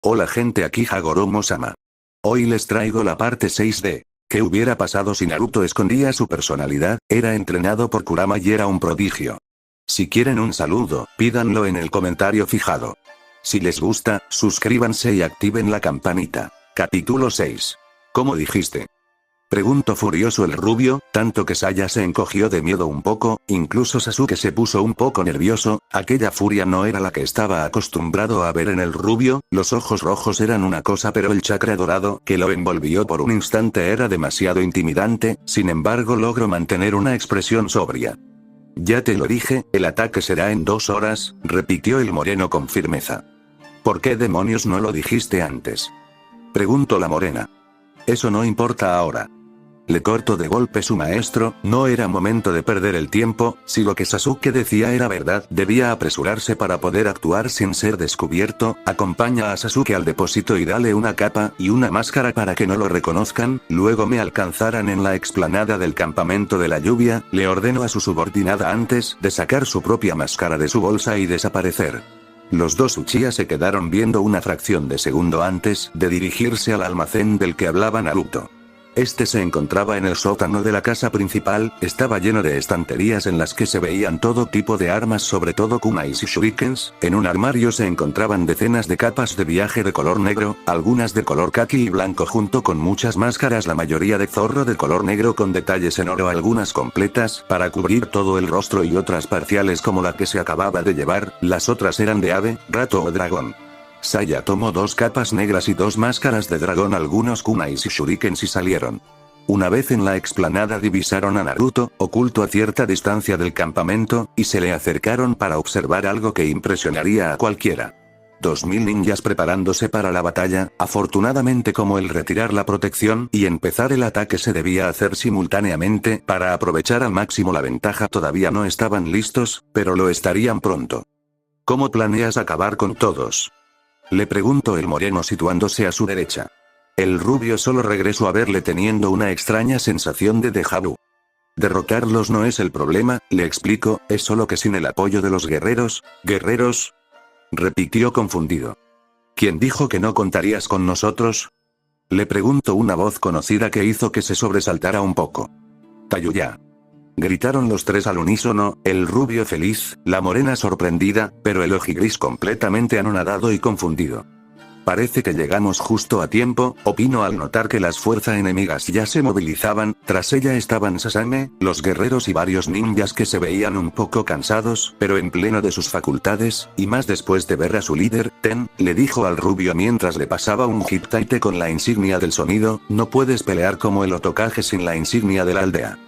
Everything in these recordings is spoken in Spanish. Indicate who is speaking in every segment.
Speaker 1: Hola gente, aquí Hagoromo-sama. Hoy les traigo la parte 6 de ¿qué hubiera pasado si Naruto escondía su personalidad? Era entrenado por Kurama y era un prodigio. Si quieren un saludo, pídanlo en el comentario fijado. Si les gusta, suscríbanse y activen la campanita. Capítulo 6. ¿Cómo dijiste? Preguntó furioso el rubio, tanto que Saya se encogió de miedo un poco, incluso Sasuke se puso un poco nervioso. Aquella furia no era la que estaba acostumbrado a ver en el rubio, los ojos rojos eran una cosa pero el chakra dorado que lo envolvió por un instante era demasiado intimidante, sin embargo logró mantener una expresión sobria. Ya te lo dije, el ataque será en 2 horas, repitió el moreno con firmeza. ¿Por qué demonios no lo dijiste antes? Preguntó la morena. Eso no importa ahora. Le cortó de golpe su maestro, no era momento de perder el tiempo, si lo que Sasuke decía era verdad, debía apresurarse para poder actuar sin ser descubierto. Acompaña a Sasuke al depósito y dale una capa y una máscara para que no lo reconozcan, luego me alcanzarán en la explanada del campamento de la lluvia, le ordenó a su subordinada antes de sacar su propia máscara de su bolsa y desaparecer. Los dos Uchiha se quedaron viendo una fracción de segundo antes de dirigirse al almacén del que hablaba Naruto. Este se encontraba en el sótano de la casa principal, estaba lleno de estanterías en las que se veían todo tipo de armas, sobre todo kunais y shurikens. En un armario se encontraban decenas de capas de viaje de color negro, algunas de color kaki y blanco junto con muchas máscaras, la mayoría de zorro de color negro con detalles en oro, algunas completas para cubrir todo el rostro y otras parciales como la que se acababa de llevar, las otras eran de ave, rato o dragón. Saya tomó 2 capas negras y 2 máscaras de dragón, algunos kunais y shurikens y salieron. Una vez en la explanada divisaron a Naruto, oculto a cierta distancia del campamento, y se le acercaron para observar algo que impresionaría a cualquiera. 2000 ninjas preparándose para la batalla, afortunadamente como el retirar la protección y empezar el ataque se debía hacer simultáneamente para aprovechar al máximo la ventaja, todavía no estaban listos, pero lo estarían pronto. ¿Cómo planeas acabar con todos? Le preguntó el moreno situándose a su derecha. El rubio solo regresó a verle teniendo una extraña sensación de déjà vu. Derrotarlos no es el problema, le explico, es solo que sin el apoyo de los guerreros. ¿Guerreros? Repitió confundido. ¿Quién dijo que no contarías con nosotros? Le preguntó una voz conocida que hizo que se sobresaltara un poco. Tayuya. Gritaron los tres al unísono, el rubio feliz, la morena sorprendida, pero el ojigris completamente anonadado y confundido. Parece que llegamos justo a tiempo, opinó al notar que las fuerzas enemigas ya se movilizaban. Tras ella estaban Sasame, los guerreros y varios ninjas que se veían un poco cansados, pero en pleno de sus facultades, y más después de ver a su líder. Ten, le dijo al rubio mientras le pasaba un hiptaite con la insignia del sonido, no puedes pelear como el Otokage sin la insignia de la aldea.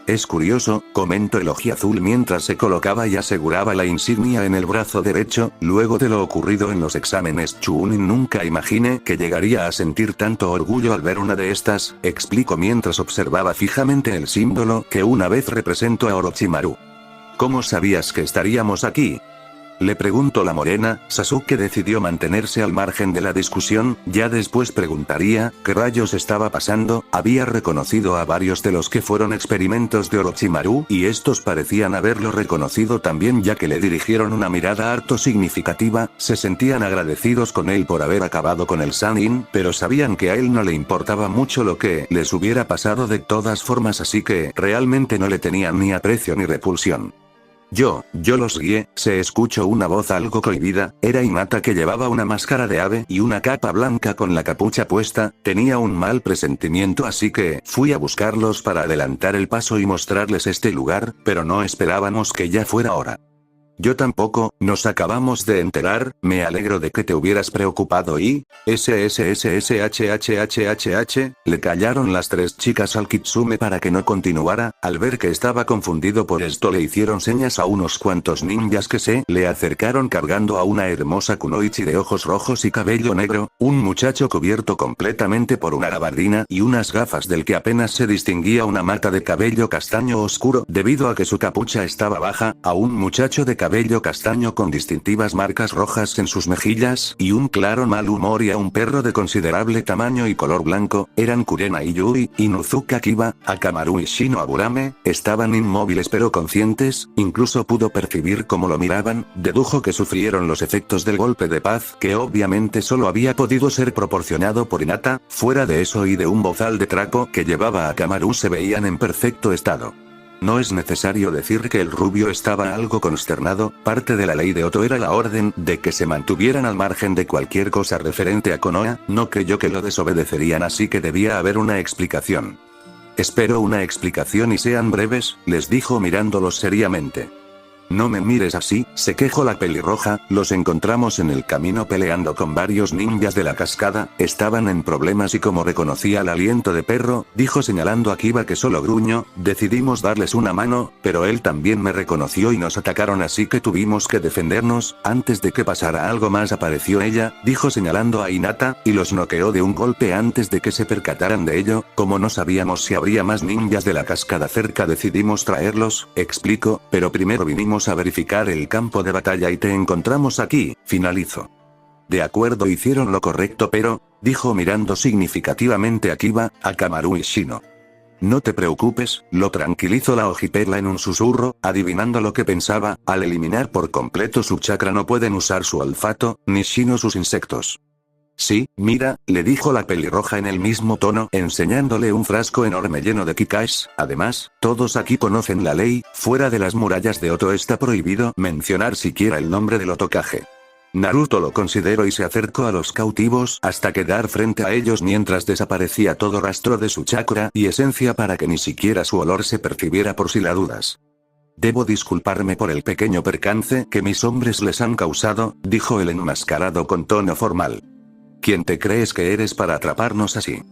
Speaker 1: Es curioso, comentó el ojiazul mientras se colocaba y aseguraba la insignia en el brazo derecho, luego de lo ocurrido en los exámenes Chunin nunca imaginé que llegaría a sentir tanto orgullo al ver una de estas, explicó mientras observaba fijamente el símbolo que una vez representó a Orochimaru. ¿Cómo sabías que estaríamos aquí? Le preguntó la morena. Sasuke decidió mantenerse al margen de la discusión, ya después preguntaría, ¿qué rayos estaba pasando? Había reconocido a varios de los que fueron experimentos de Orochimaru, y estos parecían haberlo reconocido también ya que le dirigieron una mirada harto significativa, se sentían agradecidos con él por haber acabado con el Sannin, pero sabían que a él no le importaba mucho lo que les hubiera pasado de todas formas, así que realmente no le tenían ni aprecio ni repulsión. Yo los guié, se escuchó una voz algo cohibida, era Hinata que llevaba una máscara de ave y una capa blanca con la capucha puesta, tenía un mal presentimiento así que fui a buscarlos para adelantar el paso y mostrarles este lugar, pero no esperábamos que ya fuera hora. Yo tampoco, nos acabamos de enterar, me alegro de que te hubieras preocupado y... SSSSHHHHH, le callaron las 3 chicas al Kitsume para que no continuara, al ver que estaba confundido por esto le hicieron señas a unos cuantos ninjas que se le acercaron cargando a una hermosa kunoichi de ojos rojos y cabello negro, un muchacho cubierto completamente por una gabardina y unas gafas del que apenas se distinguía una mata de cabello castaño oscuro debido a que su capucha estaba baja, a un muchacho de cabello cabello castaño con distintivas marcas rojas en sus mejillas y un claro mal humor, y a un perro de considerable tamaño y color blanco. Eran Kurena y Yui, Inuzuka Kiba, Akamaru y Shino Aburame. Estaban inmóviles pero conscientes, incluso pudo percibir cómo lo miraban. Dedujo que sufrieron los efectos del golpe de paz, que obviamente solo había podido ser proporcionado por Hinata. Fuera de eso y de un bozal de trapo que llevaba Akamaru, se veían en perfecto estado. No es necesario decir que el rubio estaba algo consternado. Parte de la ley de Oto era la orden de que se mantuvieran al margen de cualquier cosa referente a Konoha. No creyó que lo desobedecerían, así que debía haber una explicación. Espero una explicación y sean breves, les dijo mirándolos seriamente. No me mires así, se quejó la pelirroja. Los encontramos en el camino peleando con varios ninjas de la cascada, estaban en problemas y como reconocía el aliento de perro, dijo señalando a Kiba que solo gruñó. Decidimos darles una mano, pero él también me reconoció y nos atacaron, así que tuvimos que defendernos. Antes de que pasara algo más apareció ella, dijo señalando a Hinata, y los noqueó de un golpe antes de que se percataran de ello. Como no sabíamos si habría más ninjas de la cascada cerca, decidimos traerlos, explicó, pero primero vinimos a verificar el campo de batalla y te encontramos aquí, finalizó. De acuerdo, hicieron lo correcto, pero, dijo mirando significativamente a Kiba, Akamaru y Shino. No te preocupes, lo tranquilizó la ojiperla en un susurro, adivinando lo que pensaba. Al eliminar por completo su chakra no pueden usar su olfato, ni Shino sus insectos. Sí, mira, le dijo la pelirroja en el mismo tono, enseñándole un frasco enorme lleno de kikash. Además, todos aquí conocen la ley, fuera de las murallas de Oto está prohibido mencionar siquiera el nombre del Otokaje. Naruto lo consideró y se acercó a los cautivos hasta quedar frente a ellos mientras desaparecía todo rastro de su chakra y esencia para que ni siquiera su olor se percibiera por si la dudas. Debo disculparme por el pequeño percance que mis hombres les han causado, dijo el enmascarado con tono formal. ¿Quién te crees que eres para atraparnos así?,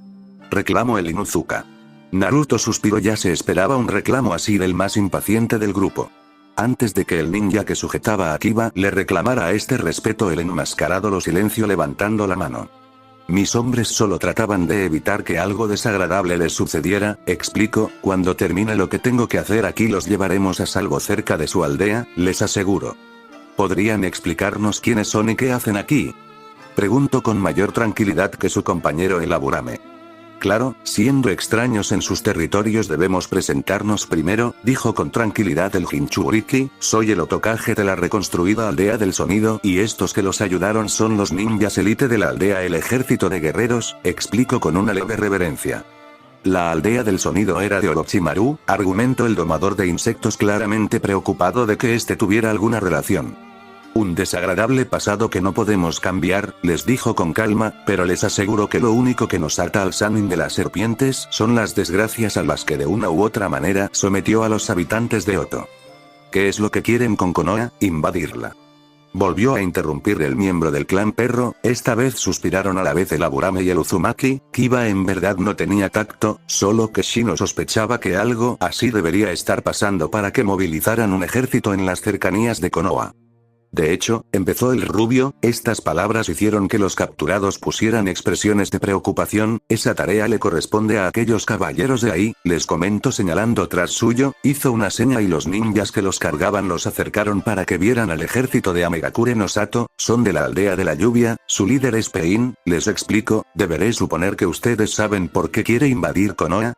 Speaker 1: reclamó el Inuzuka. Naruto suspiró, ya se esperaba un reclamo así del más impaciente del grupo. Antes de que el ninja que sujetaba a Kiba le reclamara a este respeto, el enmascarado lo silenció levantando la mano. Mis hombres solo trataban de evitar que algo desagradable les sucediera, explicó. Cuando termine lo que tengo que hacer aquí los llevaremos a salvo cerca de su aldea, les aseguro. ¿Podrían explicarnos quiénes son y qué hacen aquí?, preguntó con mayor tranquilidad que su compañero el Aburame. Claro, siendo extraños en sus territorios debemos presentarnos primero, dijo con tranquilidad el Jinchuriki. Soy el Otokaje de la reconstruida aldea del sonido, y estos que los ayudaron son los ninjas elite de la aldea, el ejército de guerreros, explicó con una leve reverencia. La aldea del sonido era de Orochimaru, argumentó el domador de insectos, claramente preocupado de que este tuviera alguna relación. Un desagradable pasado que no podemos cambiar, les dijo con calma, pero les aseguro que lo único que nos ata al Sannin de las serpientes son las desgracias a las que de una u otra manera sometió a los habitantes de Oto. ¿Qué es lo que quieren con Konoha? Invadirla. Volvió a interrumpir el miembro del clan perro. Esta vez suspiraron a la vez el Aburame y el Uzumaki. Kiba en verdad no tenía tacto, solo que Shino sospechaba que algo así debería estar pasando para que movilizaran un ejército en las cercanías de Konoha. De hecho, empezó el rubio, estas palabras hicieron que los capturados pusieran expresiones de preocupación. Esa tarea le corresponde a aquellos caballeros de ahí, les comentó señalando tras suyo, hizo una seña y los ninjas que los cargaban los acercaron para que vieran al ejército de Amegakure no Sato. Son de la aldea de la lluvia, su líder es Pain, les explico. Deberé suponer que ustedes saben por qué quiere invadir Konoha,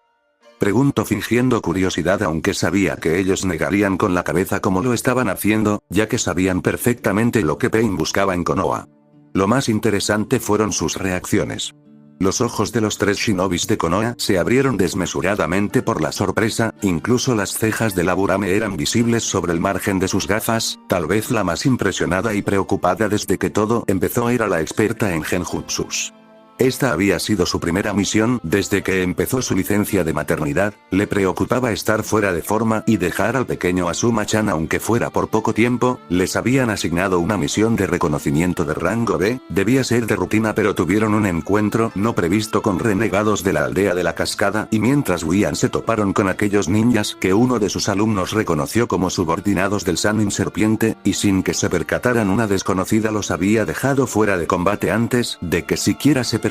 Speaker 1: preguntó fingiendo curiosidad, aunque sabía que ellos negarían con la cabeza como lo estaban haciendo, ya que sabían perfectamente lo que Pain buscaba en Konoha. Lo más interesante fueron sus reacciones. Los ojos de los tres shinobis de Konoha se abrieron desmesuradamente por la sorpresa, incluso las cejas del Aburame eran visibles sobre el margen de sus gafas. Tal vez la más impresionada y preocupada desde que todo empezó era la experta en genjutsus. Esta había sido su primera misión desde que empezó su licencia de maternidad. Le preocupaba estar fuera de forma y dejar al pequeño Asuma-chan aunque fuera por poco tiempo. Les habían asignado una misión de reconocimiento de rango B, debía ser de rutina, pero tuvieron un encuentro no previsto con renegados de la aldea de la cascada, y mientras huían se toparon con aquellos ninjas que uno de sus alumnos reconoció como subordinados del Sannin Serpiente, y sin que se percataran una desconocida los había dejado fuera de combate antes de que siquiera se percataran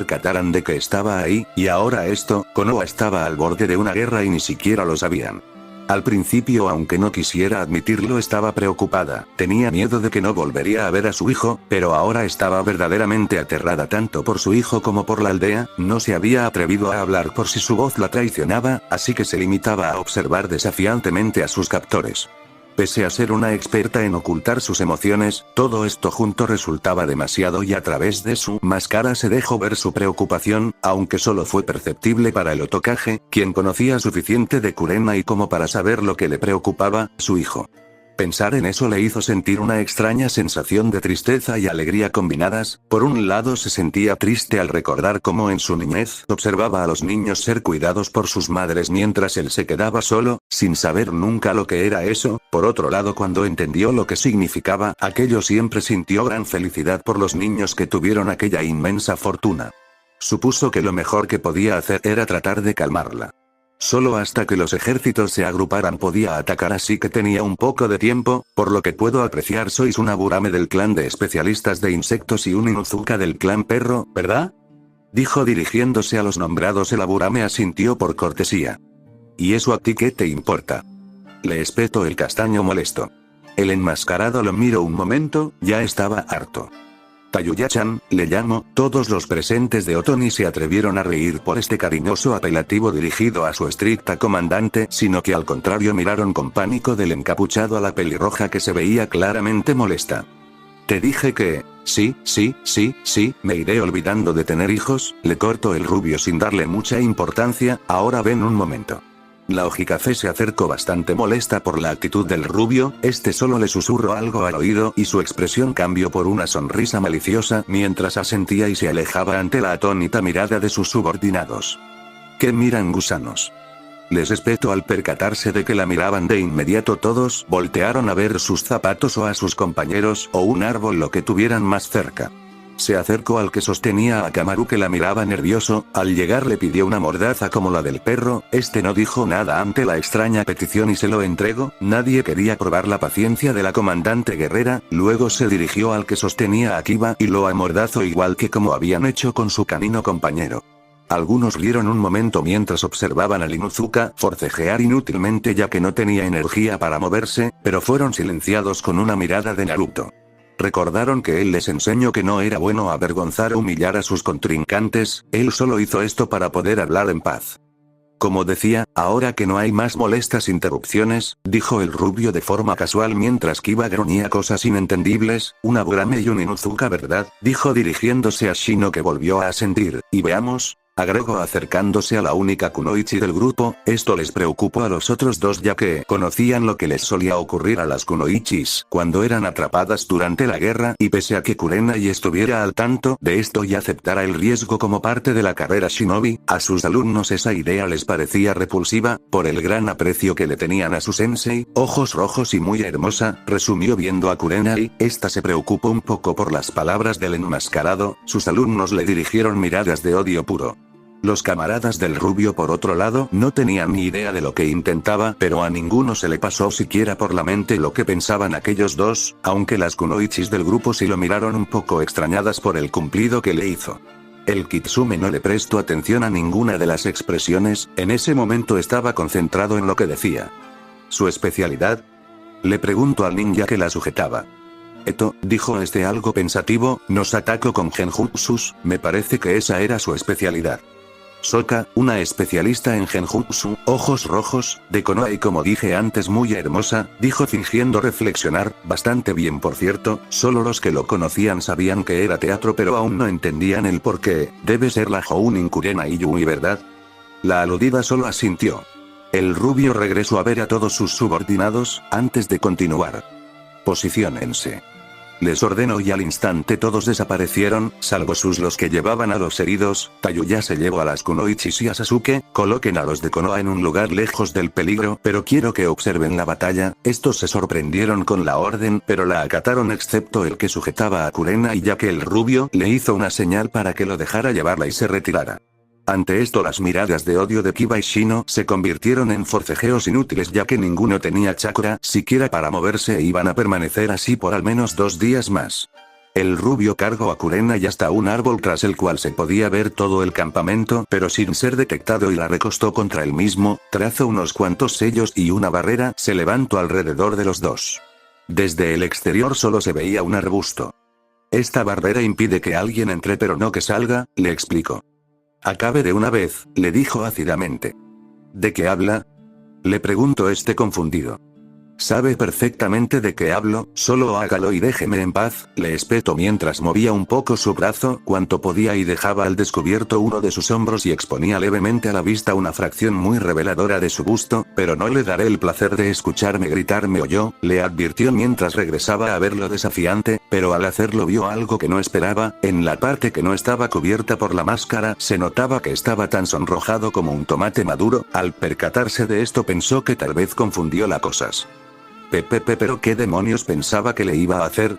Speaker 1: de que estaba ahí, y ahora esto, Konoha estaba al borde de una guerra y ni siquiera lo sabían. Al principio, aunque no quisiera admitirlo, estaba preocupada, tenía miedo de que no volvería a ver a su hijo, pero ahora estaba verdaderamente aterrada tanto por su hijo como por la aldea, no se había atrevido a hablar por si su voz la traicionaba, así que se limitaba a observar desafiantemente a sus captores. Pese a ser una experta en ocultar sus emociones, todo esto junto resultaba demasiado y a través de su máscara se dejó ver su preocupación, aunque solo fue perceptible para el Otokage, quien conocía suficiente de Kurenai como para saber lo que le preocupaba, su hijo. Pensar en eso le hizo sentir una extraña sensación de tristeza y alegría combinadas. Por un lado se sentía triste al recordar cómo en su niñez observaba a los niños ser cuidados por sus madres mientras él se quedaba solo, sin saber nunca lo que era eso. Por otro lado, cuando entendió lo que significaba aquello, siempre sintió gran felicidad por los niños que tuvieron aquella inmensa fortuna. Supuso que lo mejor que podía hacer era tratar de calmarla. Solo hasta que los ejércitos se agruparan podía atacar, así que tenía un poco de tiempo. Por lo que puedo apreciar, sois un Aburame del clan de especialistas de insectos y un Inuzuka del clan perro, ¿verdad? Dijo dirigiéndose a los nombrados. El Aburame asintió por cortesía. ¿Y eso a ti qué te importa? Le espetó el castaño molesto. El enmascarado lo miró un momento, ya estaba harto. Tayuya-chan, le llamo. Todos los presentes de Otoni se atrevieron a reír por este cariñoso apelativo dirigido a su estricta comandante, sino que al contrario miraron con pánico del encapuchado a la pelirroja, que se veía claramente molesta. Te dije que... Sí, me iré olvidando de tener hijos, le cortó el rubio sin darle mucha importancia. Ahora ven un momento. La Ojicafé se acercó bastante molesta por la actitud del rubio. Este solo le susurró algo al oído y su expresión cambió por una sonrisa maliciosa mientras asentía y se alejaba ante la atónita mirada de sus subordinados. ¿Qué miran, gusanos? Les espetó al percatarse de que la miraban de inmediato. Todos voltearon a ver sus zapatos o a sus compañeros o un árbol, lo que tuvieran más cerca. Se acercó al que sostenía a Kamaru, que la miraba nervioso. Al llegar le pidió una mordaza como la del perro. Este no dijo nada ante la extraña petición y se lo entregó. Nadie quería probar la paciencia de la comandante guerrera. Luego se dirigió al que sostenía a Kiba y lo amordazó, igual que como habían hecho con su canino compañero. Algunos rieron un momento mientras observaban al Inuzuka forcejear inútilmente, ya que no tenía energía para moverse, pero fueron silenciados con una mirada de Naruto. Recordaron que él les enseñó que no era bueno avergonzar o humillar a sus contrincantes. Él solo hizo esto para poder hablar en paz. Como decía, ahora que no hay más molestas interrupciones, dijo el rubio de forma casual mientras Kiba gruñía cosas inentendibles. Un Aburame y un Inuzuka, ¿verdad? Dijo dirigiéndose a Shino, que volvió a asentir. Y veamos, agregó acercándose a la única kunoichi del grupo. Esto les preocupó a los otros dos, ya que conocían lo que les solía ocurrir a las kunoichis cuando eran atrapadas durante la guerra, y pese a que Kurenai estuviera al tanto de esto y aceptara el riesgo como parte de la carrera shinobi, a sus alumnos esa idea les parecía repulsiva, por el gran aprecio que le tenían a su sensei. Ojos rojos y muy hermosa, resumió viendo a Kurenai. Esta se preocupó un poco por las palabras del enmascarado. Sus alumnos le dirigieron miradas de odio puro. Los camaradas del rubio, por otro lado, no tenían ni idea de lo que intentaba, pero a ninguno se le pasó siquiera por la mente lo que pensaban aquellos dos, aunque las kunoichis del grupo sí lo miraron un poco extrañadas por el cumplido que le hizo. El Kitsume no le prestó atención a ninguna de las expresiones. En ese momento estaba concentrado en lo que decía. ¿Su especialidad? Le preguntó al ninja que la sujetaba. Eto, dijo este algo pensativo, nos atacó con genjutsus. Me parece que esa era su especialidad. Soka, una especialista en genjutsu, ojos rojos, de Konoha y como dije antes muy hermosa, dijo fingiendo reflexionar. Bastante bien, por cierto. Solo los que lo conocían sabían que era teatro, pero aún no entendían el porqué. Debe ser la Jounin Kurenai Yui, ¿verdad? La aludida solo asintió. El rubio regresó a ver a todos sus subordinados, antes de continuar. Posiciónense. Les ordenó y al instante todos desaparecieron, salvo los que llevaban a los heridos. Tayuya se llevó a las kunoichis y a Sasuke. Coloquen a los de Konoha en un lugar lejos del peligro, pero quiero que observen la batalla. Estos se sorprendieron con la orden, pero la acataron excepto el que sujetaba a Kurenai, ya que el rubio le hizo una señal para que lo dejara llevarla y se retirara. Ante esto las miradas de odio de Kiba y Shino se convirtieron en forcejeos inútiles, ya que ninguno tenía chakra siquiera para moverse e iban a permanecer así por al menos 2 días más. El rubio cargó a Kurenai hasta un árbol tras el cual se podía ver todo el campamento pero sin ser detectado y la recostó contra el mismo, trazó unos cuantos sellos y una barrera se levantó alrededor de los dos. Desde el exterior solo se veía un arbusto. Esta barrera impide que alguien entre pero no que salga, le explicó. Acabe de una vez, le dijo ácidamente. ¿De qué habla? Le preguntó confundido. Sabe perfectamente de qué hablo, solo hágalo y déjeme en paz, le espetó mientras movía un poco su brazo cuanto podía y dejaba al descubierto uno de sus hombros y exponía levemente a la vista una fracción muy reveladora de su busto, pero no le daré el placer de escucharme gritar me oyó, le advirtió mientras regresaba a verlo desafiante, pero al hacerlo vio algo que no esperaba, en la parte que no estaba cubierta por la máscara se notaba que estaba tan sonrojado como un tomate maduro, al percatarse de esto pensó que tal vez confundió las cosas. ¿Pero qué demonios pensaba que le iba a hacer?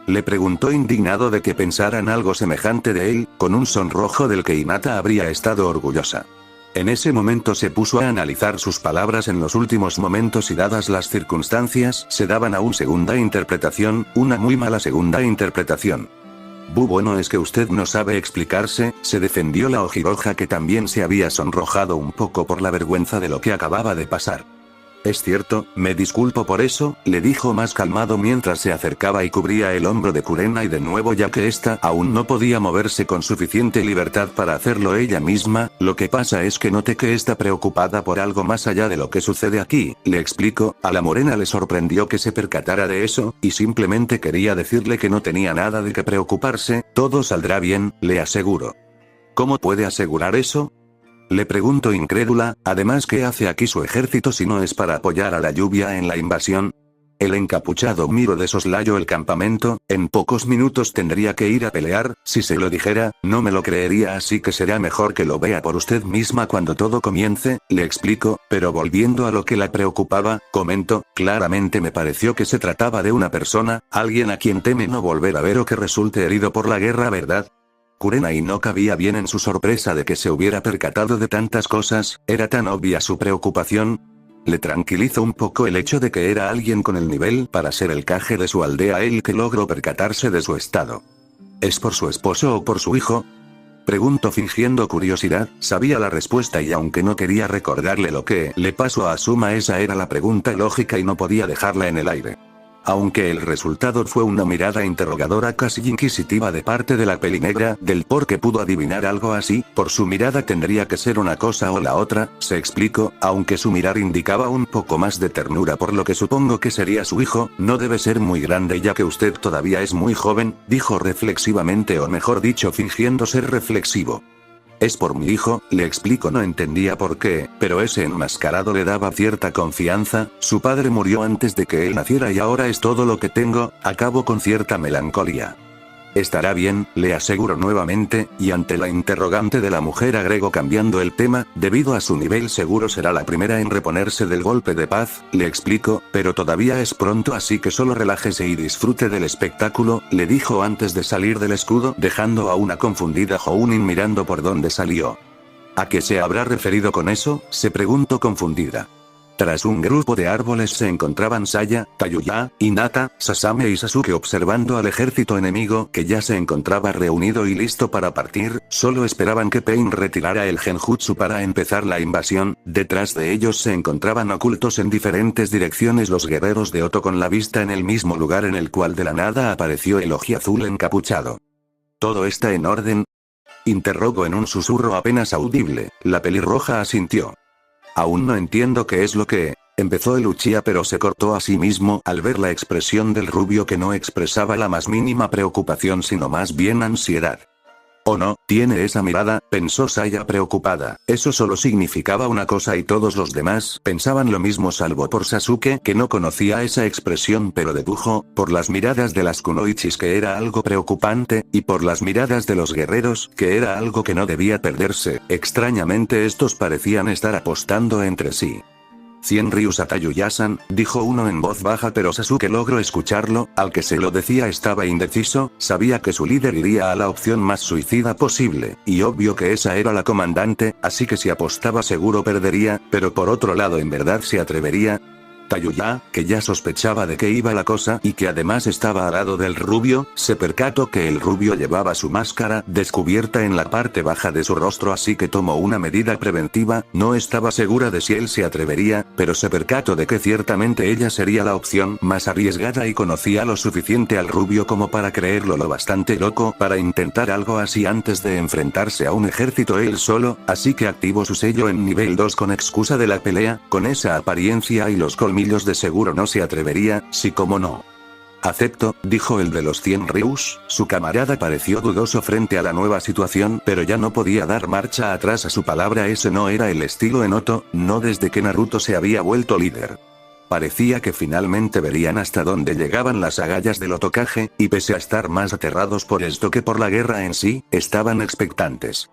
Speaker 1: Le preguntó indignado de que pensaran algo semejante de él, con un sonrojo del que Hinata habría estado orgullosa. En ese momento se puso a analizar sus palabras en los últimos momentos y dadas las circunstancias, se daban a una segunda interpretación, una muy mala segunda interpretación. Bueno es que usted no sabe explicarse, se defendió la ojiroja que también se había sonrojado un poco por la vergüenza de lo que acababa de pasar. Es cierto, me disculpo por eso, le dijo más calmado mientras se acercaba y cubría el hombro de Kurenai de nuevo ya que ésta aún no podía moverse con suficiente libertad para hacerlo ella misma, lo que pasa es que noté que está preocupada por algo más allá de lo que sucede aquí, le explico, a la morena le sorprendió que se percatara de eso, y simplemente quería decirle que no tenía nada de qué preocuparse, todo saldrá bien, le aseguro. ¿Cómo puede asegurar eso? Le pregunto incrédula, además ¿qué hace aquí su ejército si no es para apoyar a la lluvia en la invasión? El encapuchado miró de soslayo el campamento, en pocos minutos tendría que ir a pelear, si se lo dijera, no me lo creería así que será mejor que lo vea por usted misma cuando todo comience, le explico, pero volviendo a lo que la preocupaba, comentó, claramente me pareció que se trataba de una persona, alguien a quien teme no volver a ver o que resulte herido por la guerra, ¿verdad? Kurenai no cabía bien en su sorpresa de que se hubiera percatado de tantas cosas, era tan obvia su preocupación. Le tranquilizó un poco el hecho de que era alguien con el nivel para ser el caje de su aldea el que logró percatarse de su estado. ¿Es por su esposo o por su hijo? Preguntó fingiendo curiosidad, sabía la respuesta y aunque no quería recordarle lo que le pasó a Asuma esa era la pregunta lógica y no podía dejarla en el aire. Aunque el resultado fue una mirada interrogadora casi inquisitiva de parte de la pelinegra, del por qué pudo adivinar algo así, por su mirada tendría que ser una cosa o la otra, se explicó, aunque su mirar indicaba un poco más de ternura por lo que supongo que sería su hijo, no debe ser muy grande ya que usted todavía es muy joven, dijo reflexivamente o mejor dicho fingiendo ser reflexivo. Es por mi hijo, le explico no entendía por qué, pero ese enmascarado le daba cierta confianza, su padre murió antes de que él naciera y ahora es todo lo que tengo, acabó con cierta melancolía. Estará bien, le aseguro nuevamente, y ante la interrogante de la mujer agregó cambiando el tema, debido a su nivel seguro será la primera en reponerse del golpe de paz, le explico, pero todavía es pronto así que solo relájese y disfrute del espectáculo, le dijo antes de salir del escudo dejando a una confundida Jounin mirando por donde salió. ¿A qué se habrá referido con eso?, se preguntó confundida. Tras un grupo de árboles se encontraban Saya, Tayuya, Hinata, Sasame y Sasuke observando al ejército enemigo que ya se encontraba reunido y listo para partir, solo esperaban que Pain retirara el genjutsu para empezar la invasión, detrás de ellos se encontraban ocultos en diferentes direcciones los guerreros de Oto con la vista en el mismo lugar en el cual de la nada apareció el ojiazul encapuchado. ¿Todo está en orden?, interrogó en un susurro apenas audible, la pelirroja asintió. Aún no entiendo qué es lo que... empezó el Uchiha pero se cortó a sí mismo al ver la expresión del rubio que no expresaba la más mínima preocupación sino más bien ansiedad. «Oh no, tiene esa mirada», pensó Saya preocupada, eso solo significaba una cosa y todos los demás pensaban lo mismo salvo por Sasuke que no conocía esa expresión pero dedujo, por las miradas de las kunoichis que era algo preocupante, y por las miradas de los guerreros que era algo que no debía perderse, extrañamente estos parecían estar apostando entre sí. «Cien Ryus Atayuya-san», dijo uno en voz baja pero Sasuke logró escucharlo, al que se lo decía estaba indeciso, sabía que su líder iría a la opción más suicida posible, y obvio que esa era la comandante, así que si apostaba seguro perdería, pero por otro lado en verdad se atrevería. Tayuya, que ya sospechaba de qué iba la cosa y que además estaba al lado del rubio, se percató que el rubio llevaba su máscara descubierta en la parte baja de su rostro, así que tomó una medida preventiva. No estaba segura de si él se atrevería, pero se percató de que ciertamente ella sería la opción más arriesgada y conocía lo suficiente al rubio como para creerlo lo bastante loco para intentar algo así antes de enfrentarse a un ejército él solo, así que activó su sello en nivel 2 con excusa de la pelea. Con esa apariencia y los colmillos de seguro no se atrevería, sí como no. Acepto, dijo el de los 100 Ryus. Su camarada pareció dudoso frente a la nueva situación, pero ya no podía dar marcha atrás a su palabra. Ese no era el estilo en Oto, no desde que Naruto se había vuelto líder. Parecía que finalmente verían hasta dónde llegaban las agallas del Hokage, y pese a estar más aterrados por esto que por la guerra en sí, estaban expectantes.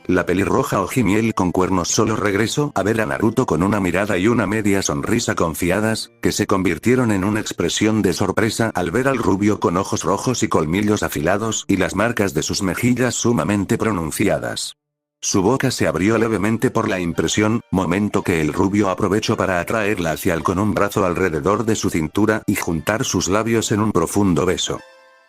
Speaker 1: La pelirroja Ojimiel con cuernos solo regresó a ver a Naruto con una mirada y una media sonrisa confiadas, que se convirtieron en una expresión de sorpresa al ver al rubio con ojos rojos y colmillos afilados y las marcas de sus mejillas sumamente pronunciadas. Su boca se abrió levemente por la impresión, momento que el rubio aprovechó para atraerla hacia él con un brazo alrededor de su cintura y juntar sus labios en un profundo beso.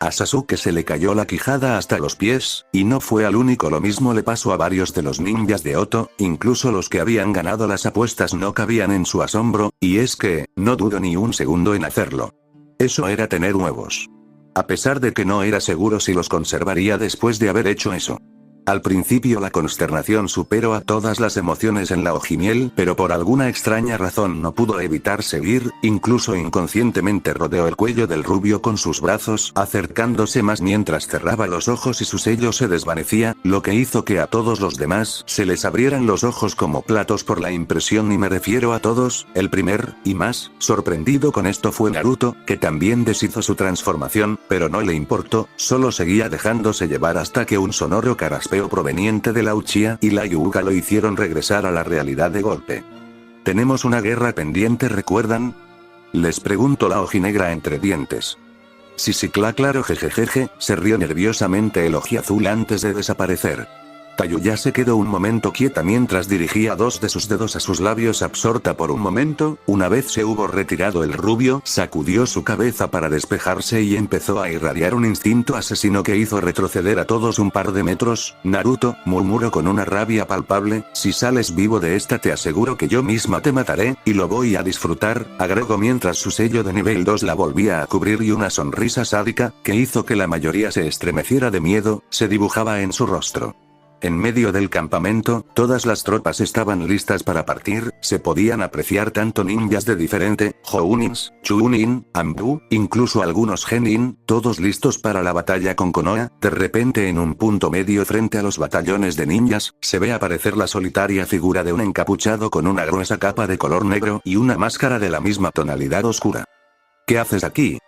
Speaker 1: A Sasuke se le cayó la quijada hasta los pies, y no fue al único. Lo mismo le pasó a varios de los ninjas de Oto, incluso los que habían ganado las apuestas no cabían en su asombro, y es que, no dudó ni un segundo en hacerlo. Eso era tener huevos. A pesar de que no era seguro si los conservaría después de haber hecho eso. Al principio la consternación superó a todas las emociones en la Ojimiel, pero por alguna extraña razón no pudo evitar seguir, incluso inconscientemente rodeó el cuello del rubio con sus brazos, acercándose más mientras cerraba los ojos y su sello se desvanecía, lo que hizo que a todos los demás se les abrieran los ojos como platos por la impresión, y me refiero a todos. El primer, y más, sorprendido con esto fue Naruto, que también deshizo su transformación, pero no le importó, solo seguía dejándose llevar hasta que un sonoro caraspeo proveniente de la Uchiha y la Hyuga lo hicieron regresar a la realidad de golpe. Tenemos una guerra pendiente, ¿recuerdan? Les preguntó la ojinegra entre dientes. Sí, claro, jejejeje, se rió nerviosamente el ojiazul antes de desaparecer. Tayuya se quedó un momento quieta mientras dirigía dos de sus dedos a sus labios absorta por un momento. Una vez se hubo retirado el rubio, sacudió su cabeza para despejarse y empezó a irradiar un instinto asesino que hizo retroceder a todos un par de metros. Naruto, murmuró con una rabia palpable, si sales vivo de esta te aseguro que yo misma te mataré, y lo voy a disfrutar, agregó mientras su sello de nivel 2 la volvía a cubrir y una sonrisa sádica, que hizo que la mayoría se estremeciera de miedo, se dibujaba en su rostro. En medio del campamento, todas las tropas estaban listas para partir, se podían apreciar tanto ninjas de diferente, Jounins, Chunin, Anbu, incluso algunos Genin, todos listos para la batalla con Konoha. De repente en un punto medio frente a los batallones de ninjas, se ve aparecer la solitaria figura de un encapuchado con una gruesa capa de color negro y una máscara de la misma tonalidad oscura. ¿Qué haces aquí?,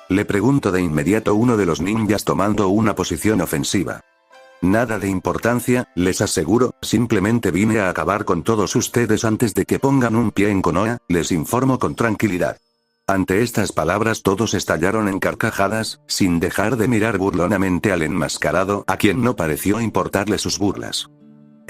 Speaker 1: le preguntó de inmediato uno de los ninjas tomando una posición ofensiva. Nada de importancia, les aseguro, simplemente vine a acabar con todos ustedes antes de que pongan un pie en Konoha, les informo con tranquilidad. Ante estas palabras todos estallaron en carcajadas, sin dejar de mirar burlonamente al enmascarado, a quien no pareció importarle sus burlas.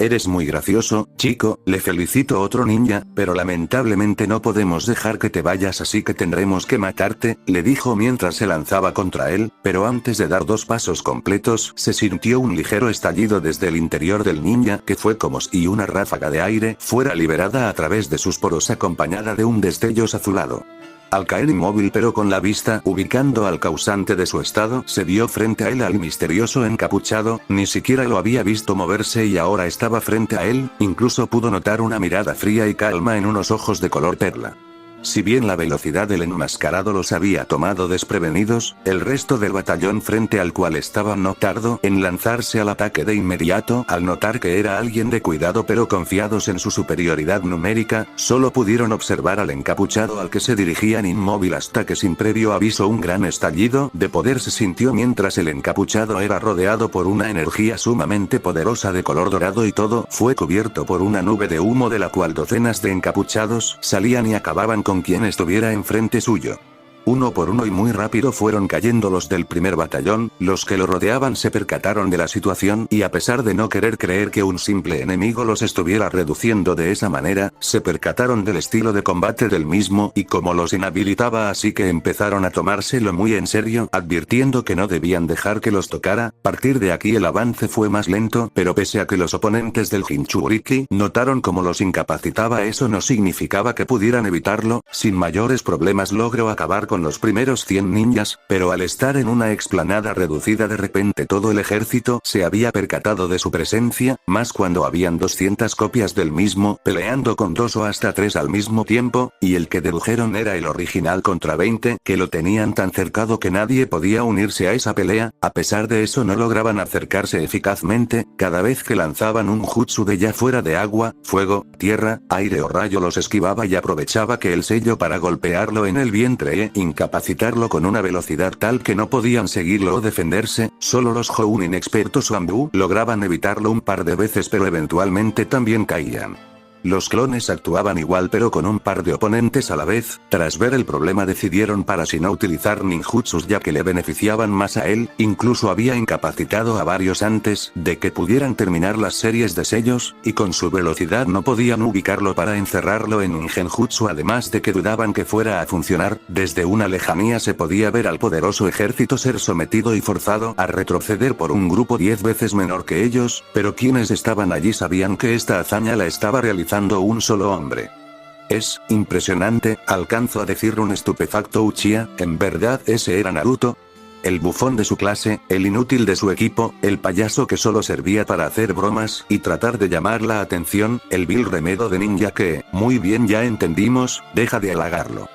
Speaker 1: Eres muy gracioso, chico, le felicitó otro ninja, pero lamentablemente no podemos dejar que te vayas, así que tendremos que matarte, le dijo mientras se lanzaba contra él, pero antes de dar 2 pasos completos, se sintió un ligero estallido desde el interior del ninja, que fue como si una ráfaga de aire fuera liberada a través de sus poros acompañada de un destello azulado. Al caer inmóvil pero con la vista ubicando al causante de su estado, se vio frente a él al misterioso encapuchado, ni siquiera lo había visto moverse y ahora estaba frente a él, incluso pudo notar una mirada fría y calma en unos ojos de color perla. Si bien la velocidad del enmascarado los había tomado desprevenidos, el resto del batallón frente al cual estaban no tardó en lanzarse al ataque de inmediato. Al notar que era alguien de cuidado pero confiados en su superioridad numérica, solo pudieron observar al encapuchado al que se dirigían inmóvil hasta que sin previo aviso un gran estallido de poder se sintió mientras el encapuchado era rodeado por una energía sumamente poderosa de color dorado y todo fue cubierto por una nube de humo de la cual docenas de encapuchados salían y acababan con quien estuviera enfrente suyo. Uno por uno y muy rápido fueron cayendo los del primer batallón, los que lo rodeaban se percataron de la situación y a pesar de no querer creer que un simple enemigo los estuviera reduciendo de esa manera, se percataron del estilo de combate del mismo y cómo los inhabilitaba, así que empezaron a tomárselo muy en serio, advirtiendo que no debían dejar que los tocara. Partir de aquí el avance fue más lento, pero pese a que los oponentes del Jinchuriki notaron cómo los incapacitaba, eso no significaba que pudieran evitarlo. Sin mayores problemas logró acabar con los primeros 100 ninjas, pero al estar en una explanada reducida de repente todo el ejército se había percatado de su presencia, más cuando habían 200 copias del mismo, peleando con 2 o hasta 3 al mismo tiempo, y el que dedujeron era el original contra 20, que lo tenían tan cercado que nadie podía unirse a esa pelea. A pesar de eso no lograban acercarse eficazmente, cada vez que lanzaban un jutsu de ya fuera de agua, fuego, tierra, aire o rayo los esquivaba y aprovechaba que el sello para golpearlo en el vientre e incapacitarlo con una velocidad tal que no podían seguirlo o defenderse. Solo los Joun inexpertos o Ambu lograban evitarlo un par de veces, pero eventualmente también caían. Los clones actuaban igual pero con un par de oponentes a la vez. Tras ver el problema decidieron para si no utilizar ninjutsus ya que le beneficiaban más a él, incluso había incapacitado a varios antes de que pudieran terminar las series de sellos, y con su velocidad no podían ubicarlo para encerrarlo en un genjutsu, además de que dudaban que fuera a funcionar. Desde una lejanía se podía ver al poderoso ejército ser sometido y forzado a retroceder por un grupo 10 veces menor que ellos, pero quienes estaban allí sabían que esta hazaña la estaba realizando un solo hombre. Es impresionante, alcanzó a decir un estupefacto Uchiha. ¿En verdad ese era Naruto? El bufón de su clase, el inútil de su equipo, el payaso que solo servía para hacer bromas y tratar de llamar la atención, el vil remedo de ninja que, muy bien, ya entendimos, deja de halagarlo.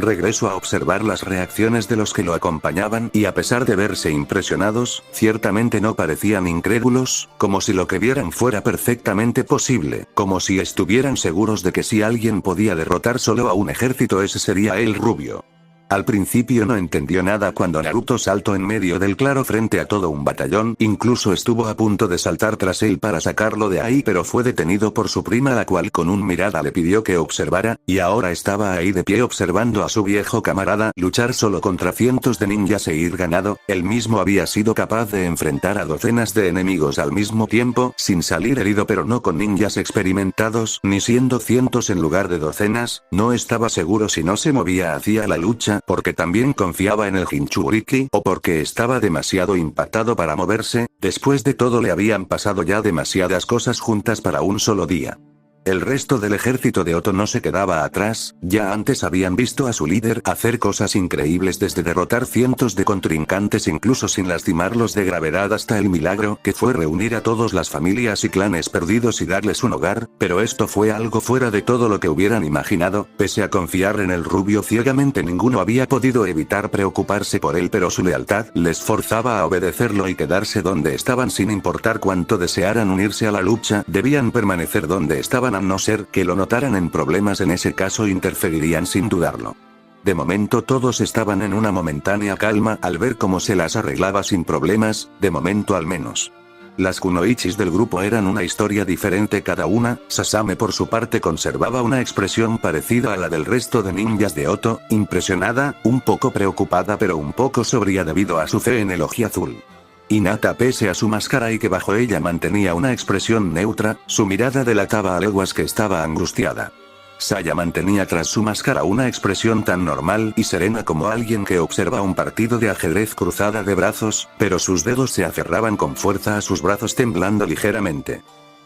Speaker 1: Regresó a observar las reacciones de los que lo acompañaban y a pesar de verse impresionados, ciertamente no parecían incrédulos, como si lo que vieran fuera perfectamente posible, como si estuvieran seguros de que si alguien podía derrotar solo a un ejército ese sería el rubio. Al principio no entendió nada cuando Naruto saltó en medio del claro frente a todo un batallón, incluso estuvo a punto de saltar tras él para sacarlo de ahí, pero fue detenido por su prima, la cual con un mirada le pidió que observara, y ahora estaba ahí de pie observando a su viejo camarada luchar solo contra cientos de ninjas e ir ganado. Él mismo había sido capaz de enfrentar a docenas de enemigos al mismo tiempo, sin salir herido, pero no con ninjas experimentados, ni siendo cientos en lugar de docenas. No estaba seguro si no se movía hacia la lucha, porque también confiaba en el Jinchuriki, o porque estaba demasiado impactado para moverse. Después de todo le habían pasado ya demasiadas cosas juntas para un solo día. El resto del ejército de Oto no se quedaba atrás, ya antes habían visto a su líder hacer cosas increíbles, desde derrotar cientos de contrincantes incluso sin lastimarlos de gravedad hasta el milagro que fue reunir a todas las familias y clanes perdidos y darles un hogar, pero esto fue algo fuera de todo lo que hubieran imaginado. Pese a confiar en el rubio ciegamente, ninguno había podido evitar preocuparse por él, pero su lealtad les forzaba a obedecerlo y quedarse donde estaban sin importar cuánto desearan unirse a la lucha. Debían permanecer donde estaban a no ser que lo notaran en problemas, en ese caso interferirían sin dudarlo. De momento todos estaban en una momentánea calma al ver cómo se las arreglaba sin problemas, de momento al menos. Las kunoichis del grupo eran una historia diferente cada una. Sasame por su parte conservaba una expresión parecida a la del resto de ninjas de Oto, impresionada, un poco preocupada pero un poco sobria debido a su fe en el Oji Azul. Hinata, pese a su máscara y que bajo ella mantenía una expresión neutra, su mirada delataba a leguas que estaba angustiada. Saya mantenía tras su máscara una expresión tan normal y serena como alguien que observa un partido de ajedrez cruzada de brazos, pero sus dedos se aferraban con fuerza a sus brazos temblando ligeramente.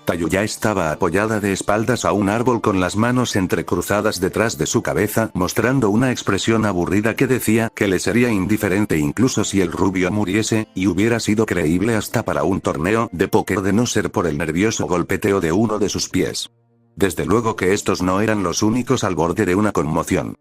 Speaker 1: Tayuya estaba apoyada de espaldas a un árbol con las manos entrecruzadas detrás de su cabeza, mostrando una expresión aburrida que decía que le sería indiferente incluso si el rubio muriese, y hubiera sido creíble hasta para un torneo de póker de no ser por el nervioso golpeteo de uno de sus pies. Desde luego que estos no eran los únicos al borde de una conmoción.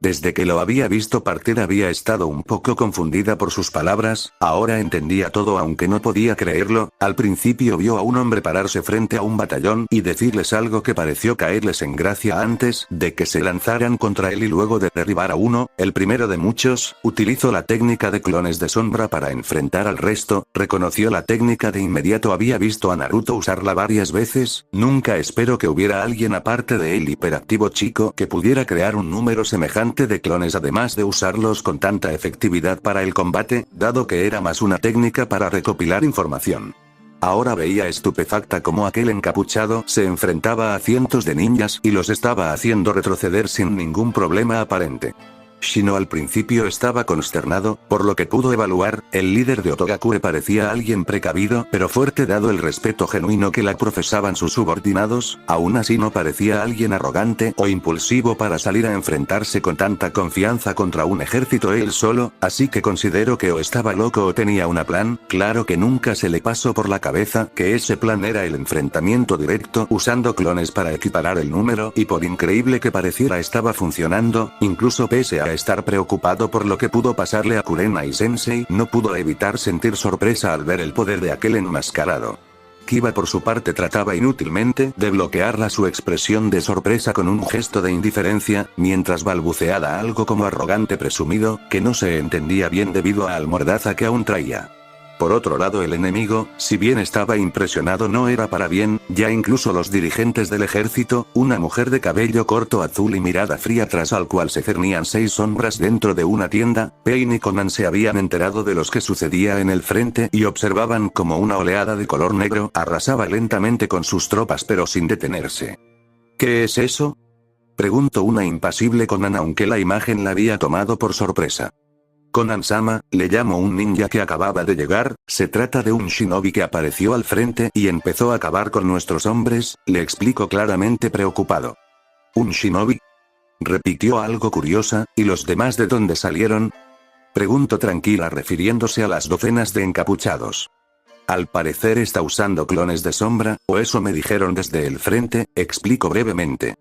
Speaker 1: Desde que lo había visto partir había estado un poco confundida por sus palabras, ahora entendía todo aunque no podía creerlo. Al principio vio a un hombre pararse frente a un batallón y decirles algo que pareció caerles en gracia antes de que se lanzaran contra él, y luego de derribar a uno, el primero de muchos, utilizó la técnica de clones de sombra para enfrentar al resto. Reconoció la técnica de inmediato, había visto a Naruto usarla varias veces. Nunca esperó que hubiera alguien aparte de él hiperactivo chico que pudiera crear un número semejante fuente de clones además de usarlos con tanta efectividad para el combate, dado que era más una técnica para recopilar información. Ahora veía estupefacta cómo aquel encapuchado se enfrentaba a cientos de ninjas y los estaba haciendo retroceder sin ningún problema aparente. Shino al principio estaba consternado, por lo que pudo evaluar, el líder de Otogakure parecía alguien precavido pero fuerte dado el respeto genuino que la profesaban sus subordinados, aún así no parecía alguien arrogante o impulsivo para salir a enfrentarse con tanta confianza contra un ejército él solo, así que considero que o estaba loco o tenía un plan. Claro que nunca se le pasó por la cabeza que ese plan era el enfrentamiento directo usando clones para equiparar el número y por increíble que pareciera estaba funcionando, incluso pese a estar preocupado por lo que pudo pasarle a Kurenai Sensei, no pudo evitar sentir sorpresa al ver el poder de aquel enmascarado. Kiba por su parte trataba inútilmente de bloquearla su expresión de sorpresa con un gesto de indiferencia, mientras balbuceaba algo como arrogante presumido, que no se entendía bien debido a la mordaza que aún traía. Por otro lado el enemigo, si bien estaba impresionado no era para bien, ya incluso los dirigentes del ejército, una mujer de cabello corto azul y mirada fría tras al cual se cernían 6 sombras dentro de una tienda, Pain y Conan se habían enterado de lo que sucedía en el frente y observaban como una oleada de color negro arrasaba lentamente con sus tropas pero sin detenerse. ¿Qué es eso?, preguntó una impasible Conan aunque la imagen la había tomado por sorpresa. Konan-sama, le llamo un ninja que acababa de llegar, se trata de un shinobi que apareció al frente y empezó a acabar con nuestros hombres, le explicó claramente preocupado. ¿Un shinobi?, repitió algo curiosa, ¿y los demás de dónde salieron?, preguntó tranquila refiriéndose a las docenas de encapuchados. Al parecer está usando clones de sombra, o eso me dijeron desde el frente, explicó brevemente.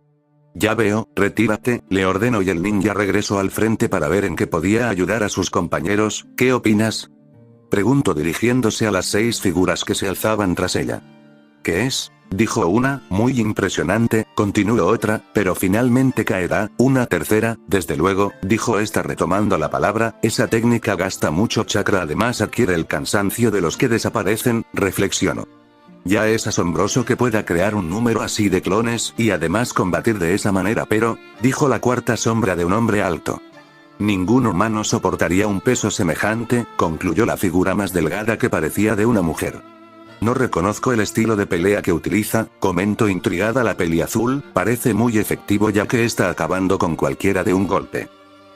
Speaker 1: Ya veo, retírate, le ordenó y el ninja regresó al frente para ver en qué podía ayudar a sus compañeros. ¿Qué opinas?, preguntó dirigiéndose a las 6 figuras que se alzaban tras ella. ¿Qué es?, dijo una, muy impresionante, continuó otra, pero finalmente caerá, una tercera, desde luego, dijo esta retomando la palabra, esa técnica gasta mucho chakra además adquiere el cansancio de los que desaparecen, reflexionó. Ya es asombroso que pueda crear un número así de clones y además combatir de esa manera pero, dijo la cuarta sombra de un hombre alto. Ningún humano soportaría un peso semejante, concluyó la figura más delgada que parecía de una mujer. No reconozco el estilo de pelea que utiliza, comentó intrigada la peliazul, parece muy efectivo ya que está acabando con cualquiera de un golpe.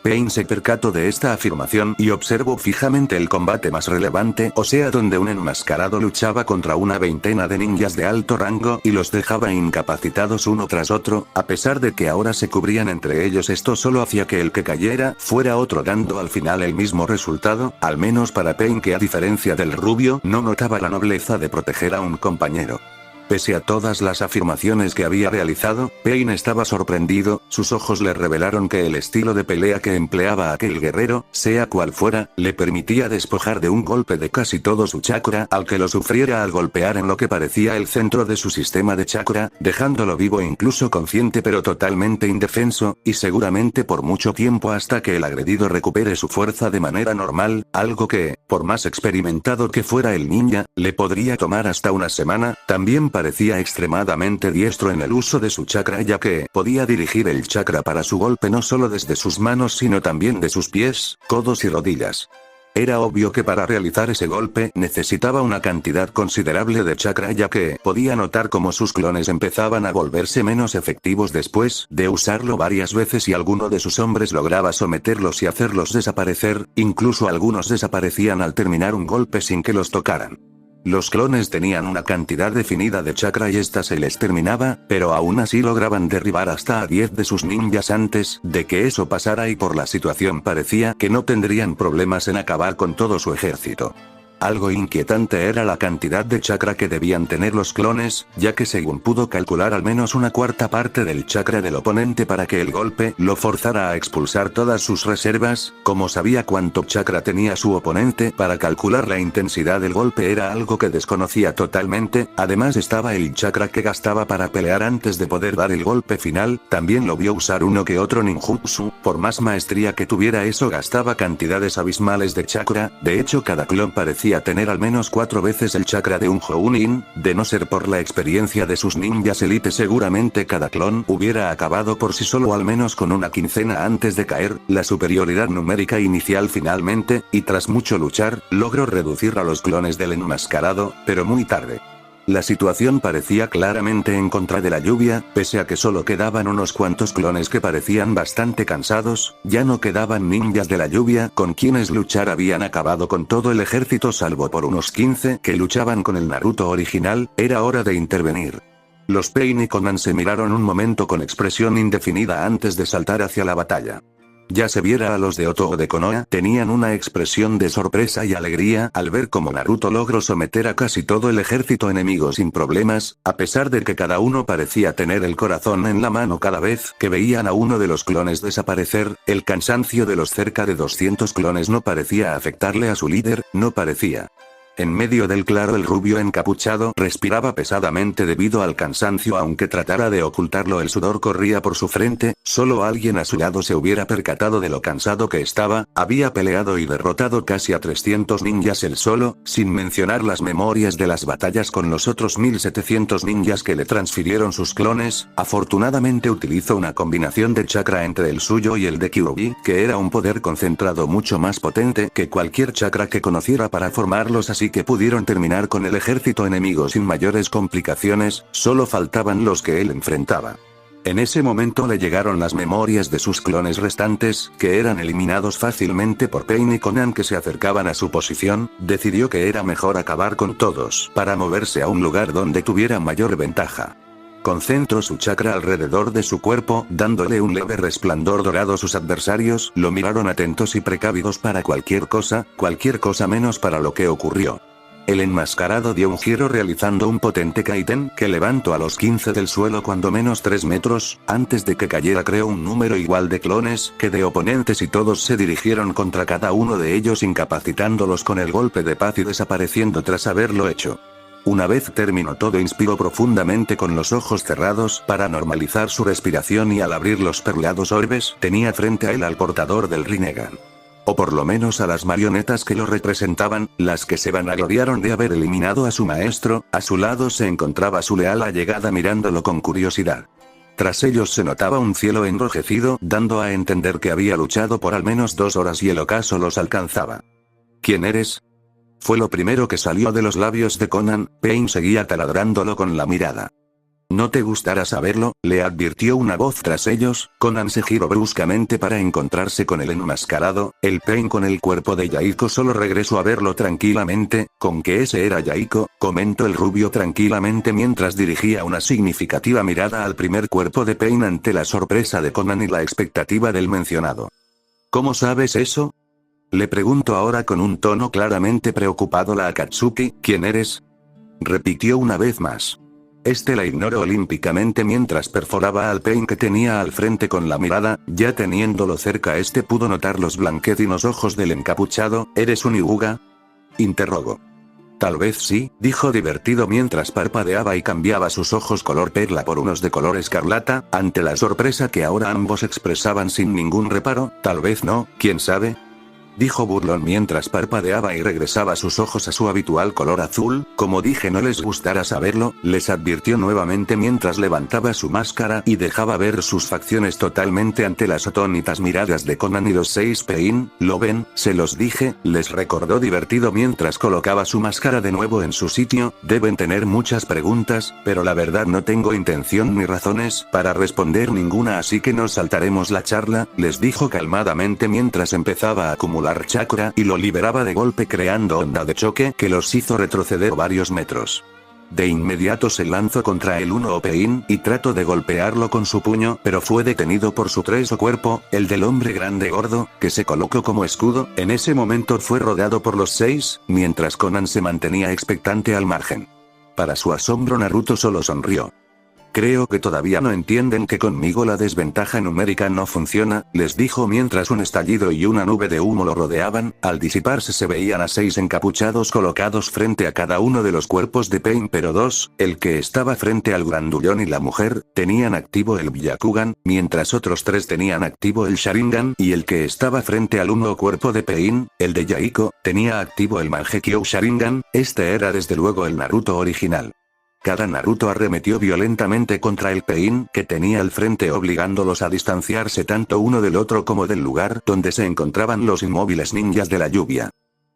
Speaker 1: Pain se percató de esta afirmación y observó fijamente el combate más relevante, o sea donde un enmascarado luchaba contra una veintena de ninjas de alto rango y los dejaba incapacitados uno tras otro, a pesar de que ahora se cubrían entre ellos esto solo hacía que el que cayera fuera otro dando al final el mismo resultado, al menos para Pain que a diferencia del rubio no notaba la nobleza de proteger a un compañero. Pese a todas las afirmaciones que había realizado, Pain estaba sorprendido, sus ojos le revelaron que el estilo de pelea que empleaba aquel guerrero, sea cual fuera, le permitía despojar de un golpe de casi todo su chakra al que lo sufriera al golpear en lo que parecía el centro de su sistema de chakra, dejándolo vivo e incluso consciente pero totalmente indefenso, y seguramente por mucho tiempo hasta que el agredido recupere su fuerza de manera normal, algo que, por más experimentado que fuera el ninja, le podría tomar hasta una semana. También parecía extremadamente diestro en el uso de su chakra ya que podía dirigir el chakra para su golpe no solo desde sus manos sino también de sus pies, codos y rodillas. Era obvio que para realizar ese golpe necesitaba una cantidad considerable de chakra ya que podía notar cómo sus clones empezaban a volverse menos efectivos después de usarlo varias veces y alguno de sus hombres lograba someterlos y hacerlos desaparecer, incluso algunos desaparecían al terminar un golpe sin que los tocaran. Los clones tenían una cantidad definida de chakra y esta se les terminaba, pero aún así lograban derribar hasta a 10 de sus ninjas antes de que eso pasara y por la situación parecía que no tendrían problemas en acabar con todo su ejército. Algo inquietante era la cantidad de chakra que debían tener los clones, ya que según pudo calcular al menos una cuarta parte del chakra del oponente para que el golpe lo forzara a expulsar todas sus reservas, como sabía cuánto chakra tenía su oponente para calcular la intensidad del golpe era algo que desconocía totalmente, además estaba el chakra que gastaba para pelear antes de poder dar el golpe final, también lo vio usar uno que otro ninjutsu, por más maestría que tuviera eso gastaba cantidades abismales de chakra, de hecho cada clon parecía parecía tener al menos 4 veces el chakra de un Jounin, de no ser por la experiencia de sus ninjas elite seguramente cada clon hubiera acabado por sí solo al menos con una quincena antes de caer, la superioridad numérica inicial finalmente, y tras mucho luchar, logró reducir a los clones del enmascarado, pero muy tarde. La situación parecía claramente en contra de la lluvia, pese a que solo quedaban unos cuantos clones que parecían bastante cansados, ya no quedaban ninjas de la lluvia con quienes luchar habían acabado con todo el ejército salvo por unos 15 que luchaban con el Naruto original, era hora de intervenir. Los Pain y Conan se miraron un momento con expresión indefinida antes de saltar hacia la batalla. Ya se viera a los de Oto o de Konoha, tenían una expresión de sorpresa y alegría al ver cómo Naruto logró someter a casi todo el ejército enemigo sin problemas, a pesar de que cada uno parecía tener el corazón en la mano cada vez que veían a uno de los clones desaparecer, el cansancio de los cerca de 200 clones no parecía afectarle a su líder, no parecía. En medio del claro el rubio encapuchado respiraba pesadamente debido al cansancio aunque tratara de ocultarlo el sudor corría por su frente, solo alguien a su lado se hubiera percatado de lo cansado que estaba, había peleado y derrotado casi a 300 ninjas él solo, sin mencionar las memorias de las batallas con los otros 1700 ninjas que le transfirieron sus clones, afortunadamente utilizó una combinación de chakra entre el suyo y el de Kyuubi, que era un poder concentrado mucho más potente que cualquier chakra que conociera para formarlos así que pudieron terminar con el ejército enemigo sin mayores complicaciones, solo faltaban los que él enfrentaba. En ese momento le llegaron las memorias de sus clones restantes, que eran eliminados fácilmente por Pain y Conan que se acercaban a su posición, decidió que era mejor acabar con todos para moverse a un lugar donde tuviera mayor ventaja. Concentró su chakra alrededor de su cuerpo, dándole un leve resplandor dorado. Sus adversarios lo miraron atentos y precavidos para cualquier cosa menos para lo que ocurrió. El enmascarado dio un giro realizando un potente kaiten que levantó a los 15 del suelo cuando menos 3 metros, antes de que cayera creó un número igual de clones que de oponentes y todos se dirigieron contra cada uno de ellos incapacitándolos con el golpe de paz y desapareciendo tras haberlo hecho. Una vez terminó todo inspiró profundamente con los ojos cerrados para normalizar su respiración y al abrir los perlados orbes tenía frente a él al portador del Rinnegan. O por lo menos a las marionetas que lo representaban, las que se vanagloriaron de haber eliminado a su maestro, a su lado se encontraba su leal allegada mirándolo con curiosidad. Tras ellos se notaba un cielo enrojecido, dando a entender que había luchado por al menos 2 horas y el ocaso los alcanzaba. ¿Quién eres? Fue lo primero que salió de los labios de Conan, Pain seguía taladrándolo con la mirada. No te gustará saberlo, le advirtió una voz tras ellos, Conan se giró bruscamente para encontrarse con el enmascarado, el Pain con el cuerpo de Yaiko solo regresó a verlo tranquilamente, con que ese era Yaiko, comentó el rubio tranquilamente mientras dirigía una significativa mirada al primer cuerpo de Pain ante la sorpresa de Conan y la expectativa del mencionado. ¿Cómo sabes eso? Le pregunto ahora con un tono claramente preocupado la Akatsuki, ¿quién eres? Repitió una vez más. Este la ignoró olímpicamente mientras perforaba al Pain que tenía al frente con la mirada, ya teniéndolo cerca este pudo notar los blanquecinos ojos del encapuchado, ¿eres un Hyuga? Interrogó. Tal vez sí, dijo divertido mientras parpadeaba y cambiaba sus ojos color perla por unos de color escarlata, ante la sorpresa que ahora ambos expresaban sin ningún reparo, tal vez no, ¿quién sabe? Dijo burlón mientras parpadeaba y regresaba sus ojos a su habitual color azul, como dije no les gustará saberlo, les advirtió nuevamente mientras levantaba su máscara y dejaba ver sus facciones totalmente ante las atónitas miradas de Conan y los 6 Pain, ¿lo ven? Se los dije, les recordó divertido mientras colocaba su máscara de nuevo en su sitio, deben tener muchas preguntas, pero la verdad no tengo intención ni razones para responder ninguna así que nos saltaremos la charla, les dijo calmadamente mientras empezaba a acumular chakra y lo liberaba de golpe creando onda de choque que los hizo retroceder varios metros. De inmediato se lanzó contra el uno Pain y trató de golpearlo con su puño pero fue detenido por su treso cuerpo, el del hombre grande gordo, que se colocó como escudo, en ese momento fue rodeado por los 6, mientras Conan se mantenía expectante al margen. Para su asombro Naruto solo sonrió. Creo que todavía no entienden que conmigo la desventaja numérica no funciona, les dijo mientras un estallido y una nube de humo lo rodeaban. Al disiparse se veían a 6 encapuchados colocados frente a cada uno de los cuerpos de Pain, pero 2, el que estaba frente al grandullón y la mujer, tenían activo el Byakugan, mientras otros 3 tenían activo el Sharingan, y el que estaba frente al uno cuerpo de Pain, el de Yaiko, tenía activo el Mangekyo Sharingan. Este era desde luego el Naruto original. Cada Naruto arremetió violentamente contra el Pain que tenía al frente, obligándolos a distanciarse tanto uno del otro como del lugar donde se encontraban los inmóviles ninjas de la lluvia,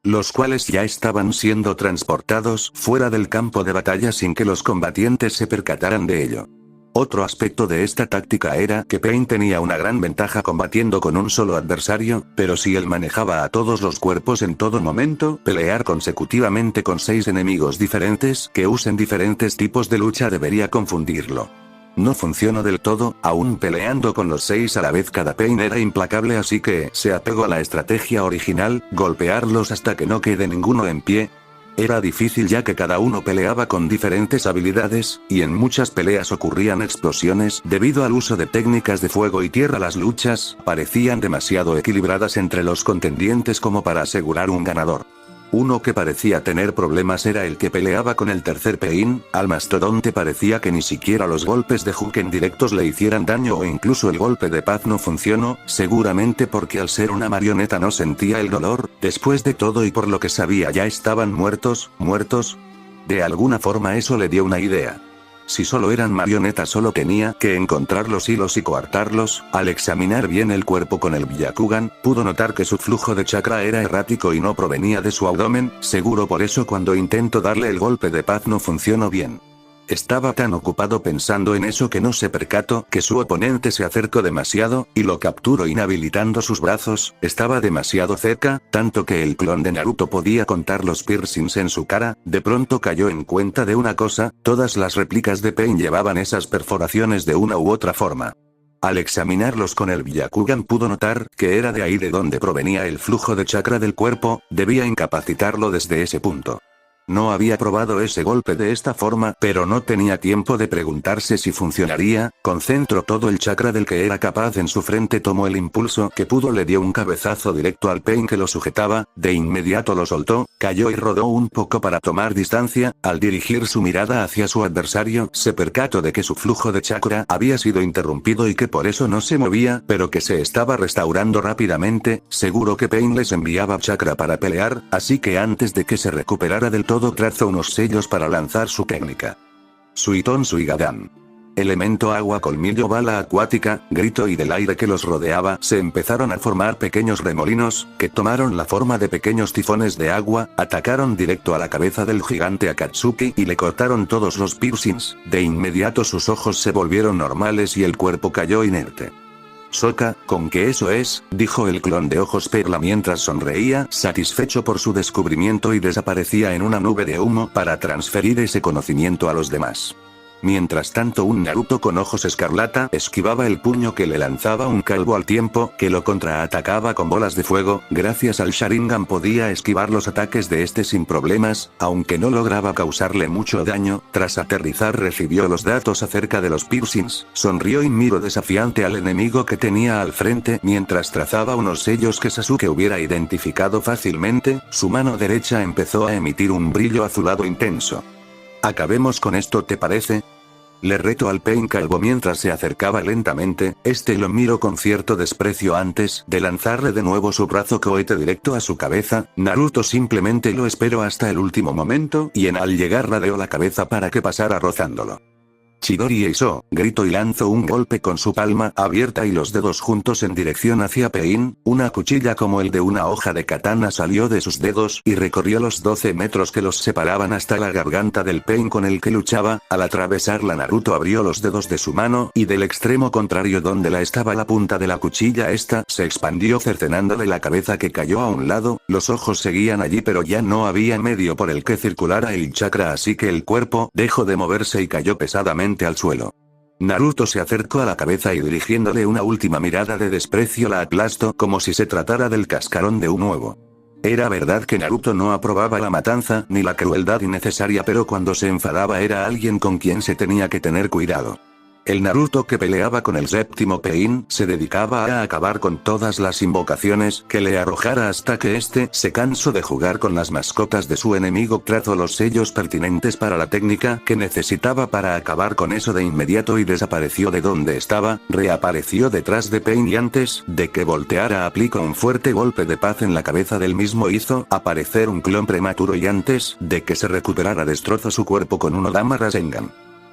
Speaker 1: los cuales ya estaban siendo transportados fuera del campo de batalla sin que los combatientes se percataran de ello. Otro aspecto de esta táctica era que Pain tenía una gran ventaja combatiendo con un solo adversario, pero si él manejaba a todos los cuerpos en todo momento, pelear consecutivamente con 6 enemigos diferentes que usen diferentes tipos de lucha debería confundirlo. No funcionó del todo, aún peleando con los 6 a la vez. Cada Pain era implacable, así que se apegó a la estrategia original, golpearlos hasta que no quede ninguno en pie. Era difícil ya que cada uno peleaba con diferentes habilidades, y en muchas peleas ocurrían explosiones debido al uso de técnicas de fuego y tierra. Las luchas parecían demasiado equilibradas entre los contendientes como para asegurar un ganador. Uno que parecía tener problemas era el que peleaba con el tercer Pain. Al mastodonte parecía que ni siquiera los golpes de Huken directos le hicieran daño, o incluso el golpe de paz no funcionó, seguramente porque al ser una marioneta no sentía el dolor. Después de todo y por lo que sabía, ya estaban muertos. De alguna forma eso le dio una idea. Si solo eran marionetas, solo tenía que encontrar los hilos y coartarlos. Al examinar bien el cuerpo con el Byakugan, pudo notar que su flujo de chakra era errático y no provenía de su abdomen. Seguro por eso cuando intentó darle el golpe de paz no funcionó bien. Estaba tan ocupado pensando en eso que no se percató que su oponente se acercó demasiado, y lo capturó inhabilitando sus brazos. Estaba demasiado cerca, tanto que el clon de Naruto podía contar los piercings en su cara. De pronto cayó en cuenta de una cosa: todas las réplicas de Pain llevaban esas perforaciones de una u otra forma. Al examinarlos con el Byakugan pudo notar que era de ahí de donde provenía el flujo de chakra del cuerpo. Debía incapacitarlo desde ese punto. No había probado ese golpe de esta forma, pero no tenía tiempo de preguntarse si funcionaría. Concentró todo el chakra del que era capaz en su frente, tomó el impulso que pudo, le dio un cabezazo directo al Pain que lo sujetaba, de inmediato lo soltó, cayó y rodó un poco para tomar distancia. Al dirigir su mirada hacia su adversario, se percató de que su flujo de chakra había sido interrumpido y que por eso no se movía, pero que se estaba restaurando rápidamente. Seguro que Pain les enviaba chakra para pelear, así que antes de que se recuperara del todo, trazó unos sellos para lanzar su técnica. Suiton Suigadan. Elemento agua, colmillo, bala acuática, grito, y del aire que los rodeaba se empezaron a formar pequeños remolinos, que tomaron la forma de pequeños tifones de agua, atacaron directo a la cabeza del gigante Akatsuki y le cortaron todos los piercings. De inmediato sus ojos se volvieron normales y el cuerpo cayó inerte. Sokka, ¿con qué eso es?, dijo el clon de ojos perla mientras sonreía, satisfecho por su descubrimiento, y desaparecía en una nube de humo para transferir ese conocimiento a los demás. Mientras tanto, un Naruto con ojos escarlata esquivaba el puño que le lanzaba un calvo al tiempo que lo contraatacaba con bolas de fuego. Gracias al Sharingan podía esquivar los ataques de este sin problemas, aunque no lograba causarle mucho daño. Tras aterrizar recibió los datos acerca de los piercings, sonrió y miró desafiante al enemigo que tenía al frente mientras trazaba unos sellos que Sasuke hubiera identificado fácilmente. Su mano derecha empezó a emitir un brillo azulado intenso. Acabemos con esto, ¿te parece?, le retó al Pain calvo mientras se acercaba lentamente. Este lo miró con cierto desprecio antes de lanzarle de nuevo su brazo cohete directo a su cabeza. Naruto simplemente lo esperó hasta el último momento, y al llegar ladeó la cabeza para que pasara rozándolo. Chidori hizo, gritó y lanzó un golpe con su palma abierta y los dedos juntos en dirección hacia Pain. Una cuchilla como el de una hoja de katana salió de sus dedos y recorrió los 12 metros que los separaban hasta la garganta del Pain con el que luchaba. Al atravesarla, Naruto abrió los dedos de su mano y del extremo contrario donde estaba la punta de la cuchilla, esta se expandió cercenándole la cabeza, que cayó a un lado. Los ojos seguían allí, pero ya no había medio por el que circulara el chakra, así que el cuerpo dejó de moverse y cayó pesadamente al suelo. Naruto se acercó a la cabeza y, dirigiéndole una última mirada de desprecio, la aplastó como si se tratara del cascarón de un huevo. Era verdad que Naruto no aprobaba la matanza ni la crueldad innecesaria, pero cuando se enfadaba era alguien con quien se tenía que tener cuidado. El Naruto que peleaba con el séptimo Pain se dedicaba a acabar con todas las invocaciones que le arrojara hasta que éste se cansó de jugar con las mascotas de su enemigo, trazó los sellos pertinentes para la técnica que necesitaba para acabar con eso de inmediato y desapareció de donde estaba, reapareció detrás de Pain y antes de que volteara aplicó un fuerte golpe de paz en la cabeza del mismo, hizo aparecer un clon prematuro y antes de que se recuperara destrozó su cuerpo con un Odama Rasengan.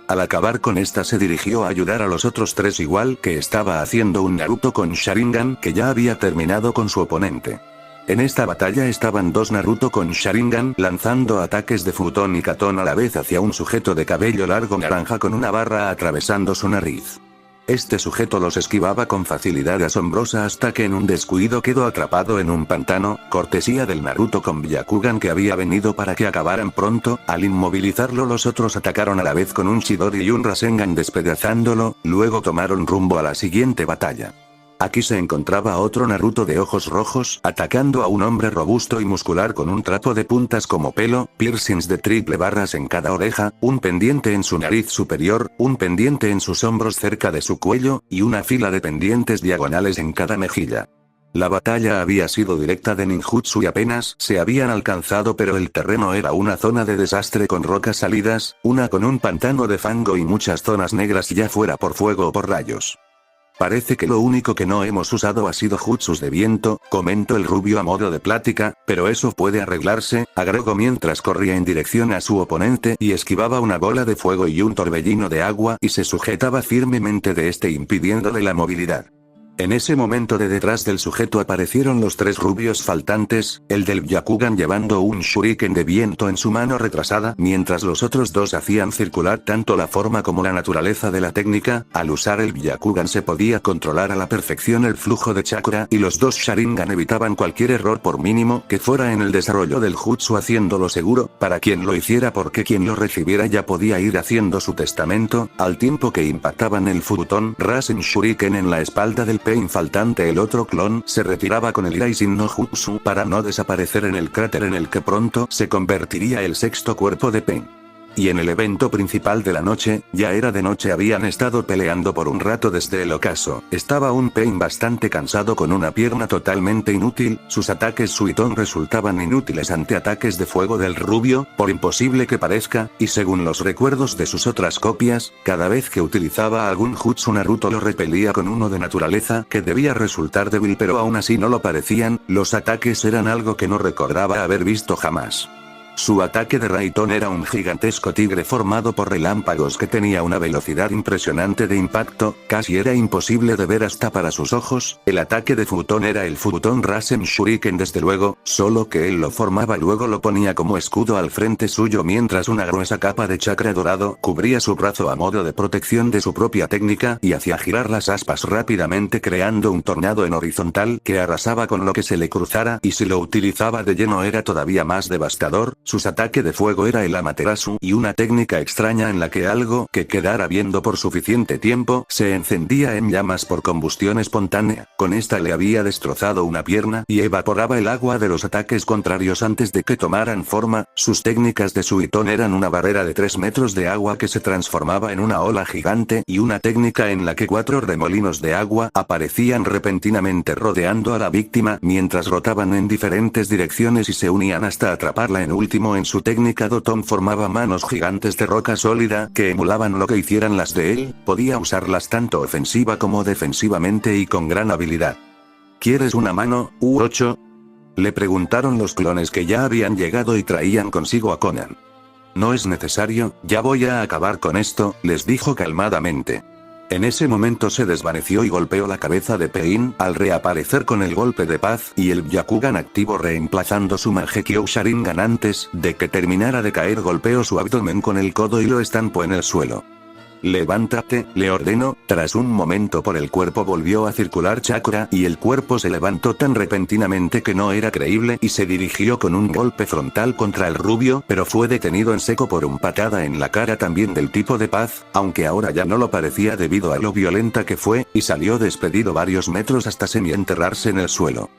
Speaker 1: Al acabar con esta se dirigió a ayudar a los otros tres igual que estaba haciendo un Naruto con Sharingan que ya había terminado con su oponente. En esta batalla estaban dos Naruto con Sharingan lanzando ataques de Futon y Katon a la vez hacia un sujeto de cabello largo naranja con una barra atravesando su nariz. Este sujeto los esquivaba con facilidad asombrosa hasta que en un descuido quedó atrapado en un pantano, cortesía del Naruto con Byakugan que había venido para que acabaran pronto. Al inmovilizarlo los otros atacaron a la vez con un Chidori y un Rasengan despedazándolo, luego tomaron rumbo a la siguiente batalla. Aquí se encontraba otro Naruto de ojos rojos atacando a un hombre robusto y muscular con un trapo de puntas como pelo, piercings de triple barras en cada oreja, un pendiente en su nariz superior, un pendiente en sus hombros cerca de su cuello, y una fila de pendientes diagonales en cada mejilla. La batalla había sido directa de ninjutsu y apenas se habían alcanzado, pero el terreno era una zona de desastre con rocas salidas, una con un pantano de fango y muchas zonas negras ya fuera por fuego o por rayos. Parece que lo único que no hemos usado ha sido jutsus de viento, comentó el rubio a modo de plática, pero eso puede arreglarse, agregó mientras corría en dirección a su oponente y esquivaba una bola de fuego y un torbellino de agua y se sujetaba firmemente de este impidiéndole la movilidad. En ese momento de detrás del sujeto aparecieron los tres rubios faltantes, el del Byakugan llevando un shuriken de viento en su mano retrasada mientras los otros dos hacían circular tanto la forma como la naturaleza de la técnica. Al usar el Byakugan se podía controlar a la perfección el flujo de chakra y los dos Sharingan evitaban cualquier error por mínimo que fuera en el desarrollo del jutsu, haciéndolo seguro para quien lo hiciera porque quien lo recibiera ya podía ir haciendo su testamento, al tiempo que impactaban el Futon Rasen Shuriken en la espalda del Pain faltante. El otro clon se retiraba con el Iraisen no Jutsu para no desaparecer en el cráter en el que pronto se convertiría el sexto cuerpo de Pain. Y en el evento principal de la noche, ya era de noche, habían estado peleando por un rato desde el ocaso. Estaba un Pain bastante cansado con una pierna totalmente inútil, sus ataques Suiton resultaban inútiles ante ataques de fuego del rubio, por imposible que parezca, y según los recuerdos de sus otras copias, cada vez que utilizaba algún jutsu Naruto lo repelía con uno de naturaleza que debía resultar débil, pero aún así no lo parecían, los ataques eran algo que no recordaba haber visto jamás. Su ataque de Raiton era un gigantesco tigre formado por relámpagos que tenía una velocidad impresionante de impacto, casi era imposible de ver hasta para sus ojos. El ataque de Futon era el Futon Rasen Shuriken desde luego, solo que él lo formaba luego lo ponía como escudo al frente suyo mientras una gruesa capa de chakra dorado cubría su brazo a modo de protección de su propia técnica y hacía girar las aspas rápidamente creando un tornado en horizontal que arrasaba con lo que se le cruzara, y si lo utilizaba de lleno era todavía más devastador. Su ataque de fuego era el Amaterasu y una técnica extraña en la que algo que quedara viendo por suficiente tiempo se encendía en llamas por combustión espontánea. Con esta le había destrozado una pierna y evaporaba el agua de los ataques contrarios antes de que tomaran forma. Sus técnicas de Suiton eran una barrera de 3 metros de agua que se transformaba en una ola gigante y una técnica en la que 4 remolinos de agua aparecían repentinamente rodeando a la víctima mientras rotaban en diferentes direcciones y se unían hasta atraparla. En último, en su técnica Doton formaba manos gigantes de roca sólida que emulaban lo que hicieran las de él, podía usarlas tanto ofensiva como defensivamente y con gran habilidad. ¿Quieres una mano, U8? Le preguntaron los clones que ya habían llegado y traían consigo a Conan. No es necesario, ya voy a acabar con esto, les dijo calmadamente. En ese momento se desvaneció y golpeó la cabeza de Pain al reaparecer con el golpe de paz y el Byakugan activo reemplazando su Mangekyou Sharingan. Antes de que terminara de caer golpeó su abdomen con el codo y lo estampó en el suelo. Levántate, le ordenó. Tras un momento por el cuerpo volvió a circular chakra y el cuerpo se levantó tan repentinamente que no era creíble y se dirigió con un golpe frontal contra el rubio, pero fue detenido en seco por una patada en la cara también del tipo de paz, aunque ahora ya no lo parecía debido a lo violenta que fue, y salió despedido varios metros hasta semienterrarse en el suelo.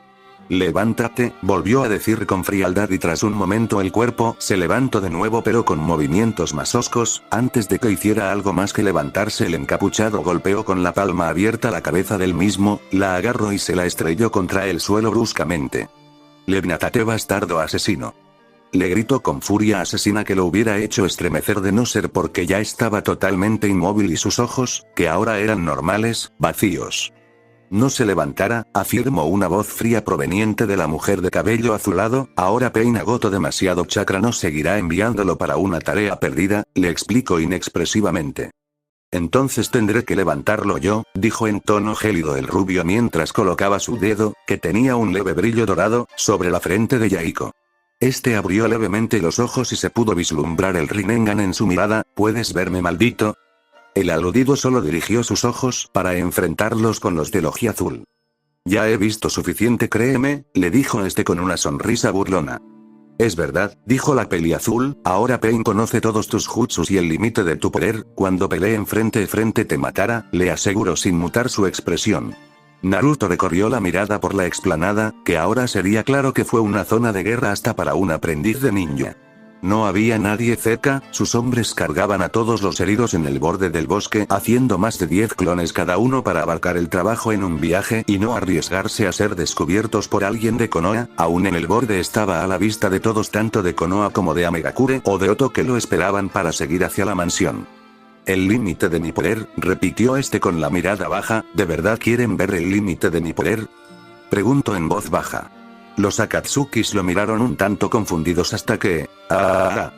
Speaker 1: Levántate, volvió a decir con frialdad y tras un momento el cuerpo se levantó de nuevo pero con movimientos más hoscos, antes de que hiciera algo más que levantarse el encapuchado golpeó con la palma abierta la cabeza del mismo, la agarró y se la estrelló contra el suelo bruscamente. «Levántate bastardo asesino», le gritó con furia asesina que lo hubiera hecho estremecer de no ser porque ya estaba totalmente inmóvil y sus ojos, que ahora eran normales, vacíos. «No se levantara», afirmó una voz fría proveniente de la mujer de cabello azulado, «ahora Pain agotó demasiado chakra, no seguirá enviándolo para una tarea perdida», le explicó inexpresivamente. «Entonces tendré que levantarlo yo», dijo en tono gélido el rubio mientras colocaba su dedo, que tenía un leve brillo dorado, sobre la frente de Yaiko. Este abrió levemente los ojos y se pudo vislumbrar el Rinnegan en su mirada. «¿Puedes verme, maldito?». El aludido solo dirigió sus ojos para enfrentarlos con los del ojiazul. «Ya he visto suficiente, créeme», le dijo este con una sonrisa burlona. «Es verdad», dijo la peliazul, «ahora Pain conoce todos tus jutsus y el límite de tu poder, cuando peleen frente a frente te matará», le aseguró sin mutar su expresión. Naruto recorrió la mirada por la explanada, que ahora sería claro que fue una zona de guerra hasta para un aprendiz de ninja. No había nadie cerca, sus hombres cargaban a todos los heridos en el borde del bosque, haciendo más de 10 clones cada uno para abarcar el trabajo en un viaje y no arriesgarse a ser descubiertos por alguien de Konoha. Aún en el borde estaba a la vista de todos, tanto de Konoha como de Amegakure o de Oto, que lo esperaban para seguir hacia la mansión. «El límite de mi poder», repitió este con la mirada baja. «¿De verdad quieren ver el límite de mi poder?», preguntó en voz baja. Los Akatsukis lo miraron un tanto confundidos hasta que... ¡Ah!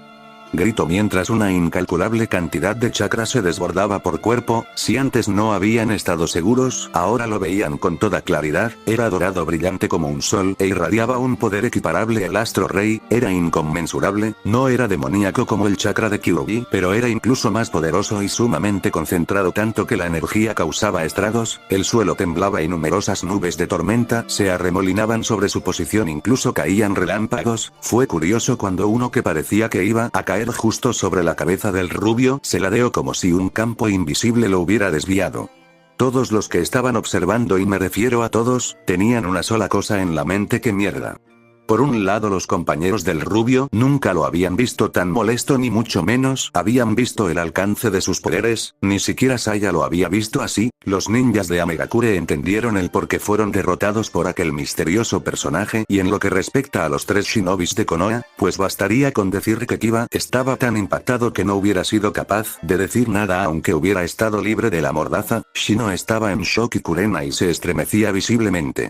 Speaker 1: Gritó mientras una incalculable cantidad de chakra se desbordaba por cuerpo. Si antes no habían estado seguros, ahora lo veían con toda claridad. Era dorado, brillante como un sol e irradiaba un poder equiparable al astro rey. Era inconmensurable, no era demoníaco como el chakra de Kyuubi, pero era incluso más poderoso y sumamente concentrado, tanto que la energía causaba estragos, el suelo temblaba y numerosas nubes de tormenta se arremolinaban sobre su posición, incluso caían relámpagos. Fue curioso cuando uno que parecía que iba a caer justo sobre la cabeza del rubio se ladeó como si un campo invisible lo hubiera desviado. Todos los que estaban observando, y me refiero a todos, tenían una sola cosa en la mente: ¿qué mierda? Por un lado, los compañeros del rubio nunca lo habían visto tan molesto, ni mucho menos habían visto el alcance de sus poderes, ni siquiera Saya lo había visto así. Los ninjas de Amegakure entendieron el por qué fueron derrotados por aquel misterioso personaje, y en lo que respecta a los 3 shinobis de Konoha, pues bastaría con decir que Kiba estaba tan impactado que no hubiera sido capaz de decir nada aunque hubiera estado libre de la mordaza. Shino estaba en shock y Kurenai se estremecía visiblemente.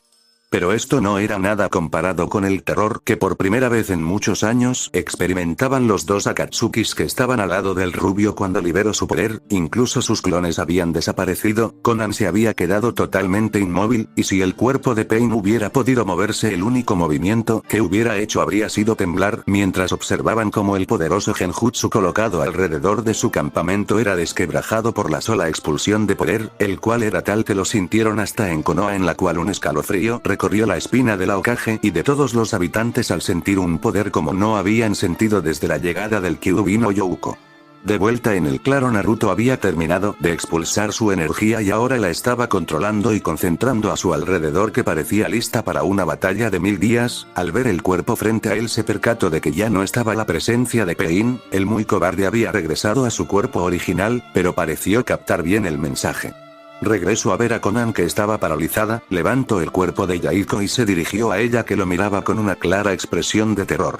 Speaker 1: Pero esto no era nada comparado con el terror que por primera vez en muchos años experimentaban los 2 Akatsukis que estaban al lado del rubio cuando liberó su poder. Incluso sus clones habían desaparecido, Konan se había quedado totalmente inmóvil, y si el cuerpo de Pain hubiera podido moverse, el único movimiento que hubiera hecho habría sido temblar, mientras observaban cómo el poderoso genjutsu colocado alrededor de su campamento era desquebrajado por la sola expulsión de poder, el cual era tal que lo sintieron hasta en Konoha, en la cual un escalofrío recorrió la espina de la Hokage y de todos los habitantes al sentir un poder como no habían sentido desde la llegada del Kyuubi no Youko. De vuelta en el claro, Naruto había terminado de expulsar su energía y ahora la estaba controlando y concentrando a su alrededor, que parecía lista para una batalla de 1000 días. Al ver el cuerpo frente a él se percató de que ya no estaba la presencia de Pain. El muy cobarde había regresado a su cuerpo original, pero pareció captar bien el mensaje. Regresó a ver a Konan, que estaba paralizada, levantó el cuerpo de Yaiko y se dirigió a ella, que lo miraba con una clara expresión de terror.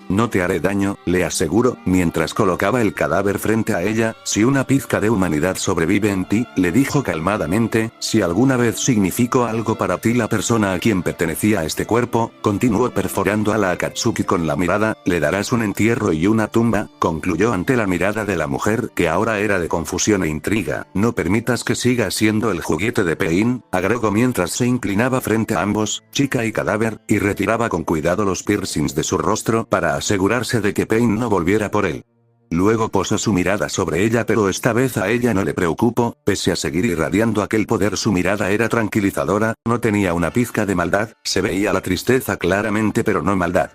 Speaker 1: «No te haré daño», le aseguró, mientras colocaba el cadáver frente a ella. «Si una pizca de humanidad sobrevive en ti», le dijo calmadamente, «si alguna vez significó algo para ti la persona a quien pertenecía este cuerpo», continuó perforando a la Akatsuki con la mirada, «le darás un entierro y una tumba», concluyó ante la mirada de la mujer, que ahora era de confusión e intriga. «No permitas que siga siendo el juguete de Pain», agregó mientras se inclinaba frente a ambos, chica y cadáver, y retiraba con cuidado los piercings de su rostro para asegurarse de que Pain no volviera por él. Luego posó su mirada sobre ella, pero esta vez a ella no le preocupó. Pese a seguir irradiando aquel poder, su mirada era tranquilizadora, no tenía una pizca de maldad, se veía la tristeza claramente pero no maldad.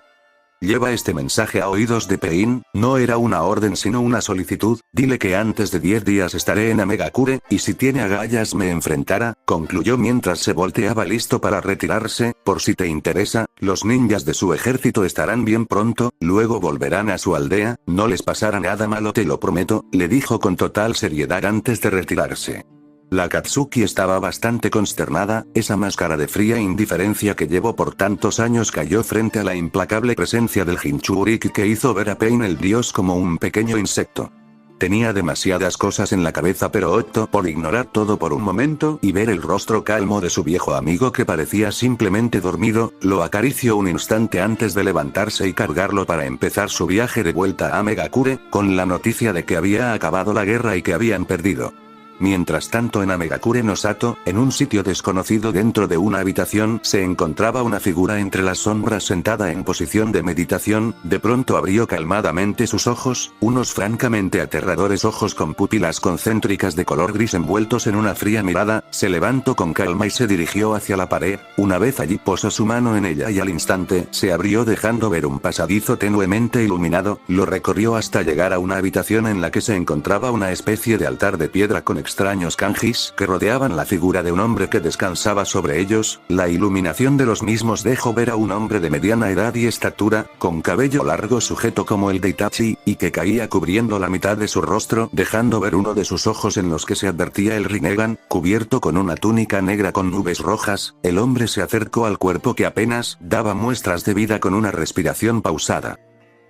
Speaker 1: Lleva este mensaje a oídos de Pain, no era una orden sino una solicitud, dile que antes de 10 días estaré en Amegakure, y si tiene agallas me enfrentará, concluyó mientras se volteaba listo para retirarse, por si te interesa, los ninjas de su ejército estarán bien pronto, luego volverán a su aldea, no les pasará nada malo te lo prometo, le dijo con total seriedad antes de retirarse. La Katsuki estaba bastante consternada, esa máscara de fría indiferencia que llevó por tantos años cayó frente a la implacable presencia del Jinchuriki que hizo ver a Pain el dios como un pequeño insecto. Tenía demasiadas cosas en la cabeza pero optó por ignorar todo por un momento y ver el rostro calmo de su viejo amigo que parecía simplemente dormido, lo acarició un instante antes de levantarse y cargarlo para empezar su viaje de vuelta a Amegakure, con la noticia de que había acabado la guerra y que habían perdido. Mientras tanto en Amegakure no Sato, en un sitio desconocido dentro de una habitación se encontraba una figura entre las sombras sentada en posición de meditación, de pronto abrió calmadamente sus ojos, unos francamente aterradores ojos con pupilas concéntricas de color gris envueltos en una fría mirada, se levantó con calma y se dirigió hacia la pared, una vez allí posó su mano en ella y al instante se abrió dejando ver un pasadizo tenuemente iluminado, lo recorrió hasta llegar a una habitación en la que se encontraba una especie de altar de piedra con extraños kanjis que rodeaban la figura de un hombre que descansaba sobre ellos, la iluminación de los mismos dejó ver a un hombre de mediana edad y estatura, con cabello largo sujeto como el de Itachi, y que caía cubriendo la mitad de su rostro, dejando ver uno de sus ojos en los que se advertía el Rinnegan, cubierto con una túnica negra con nubes rojas, el hombre se acercó al cuerpo que apenas daba muestras de vida con una respiración pausada.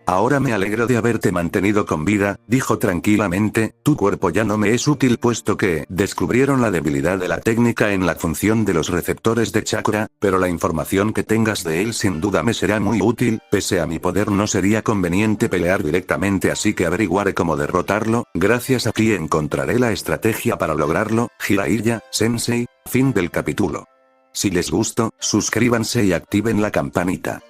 Speaker 1: Ahora me alegro de haberte mantenido con vida, dijo tranquilamente, tu cuerpo ya no me es útil puesto que descubrieron la debilidad de la técnica en la función de los receptores de chakra, pero la información que tengas de él sin duda me será muy útil, pese a mi poder no sería conveniente pelear directamente así que averiguaré cómo derrotarlo, gracias a ti encontraré la estrategia para lograrlo, Jiraiya, Sensei, fin del capítulo. Si les gustó, suscríbanse y activen la campanita.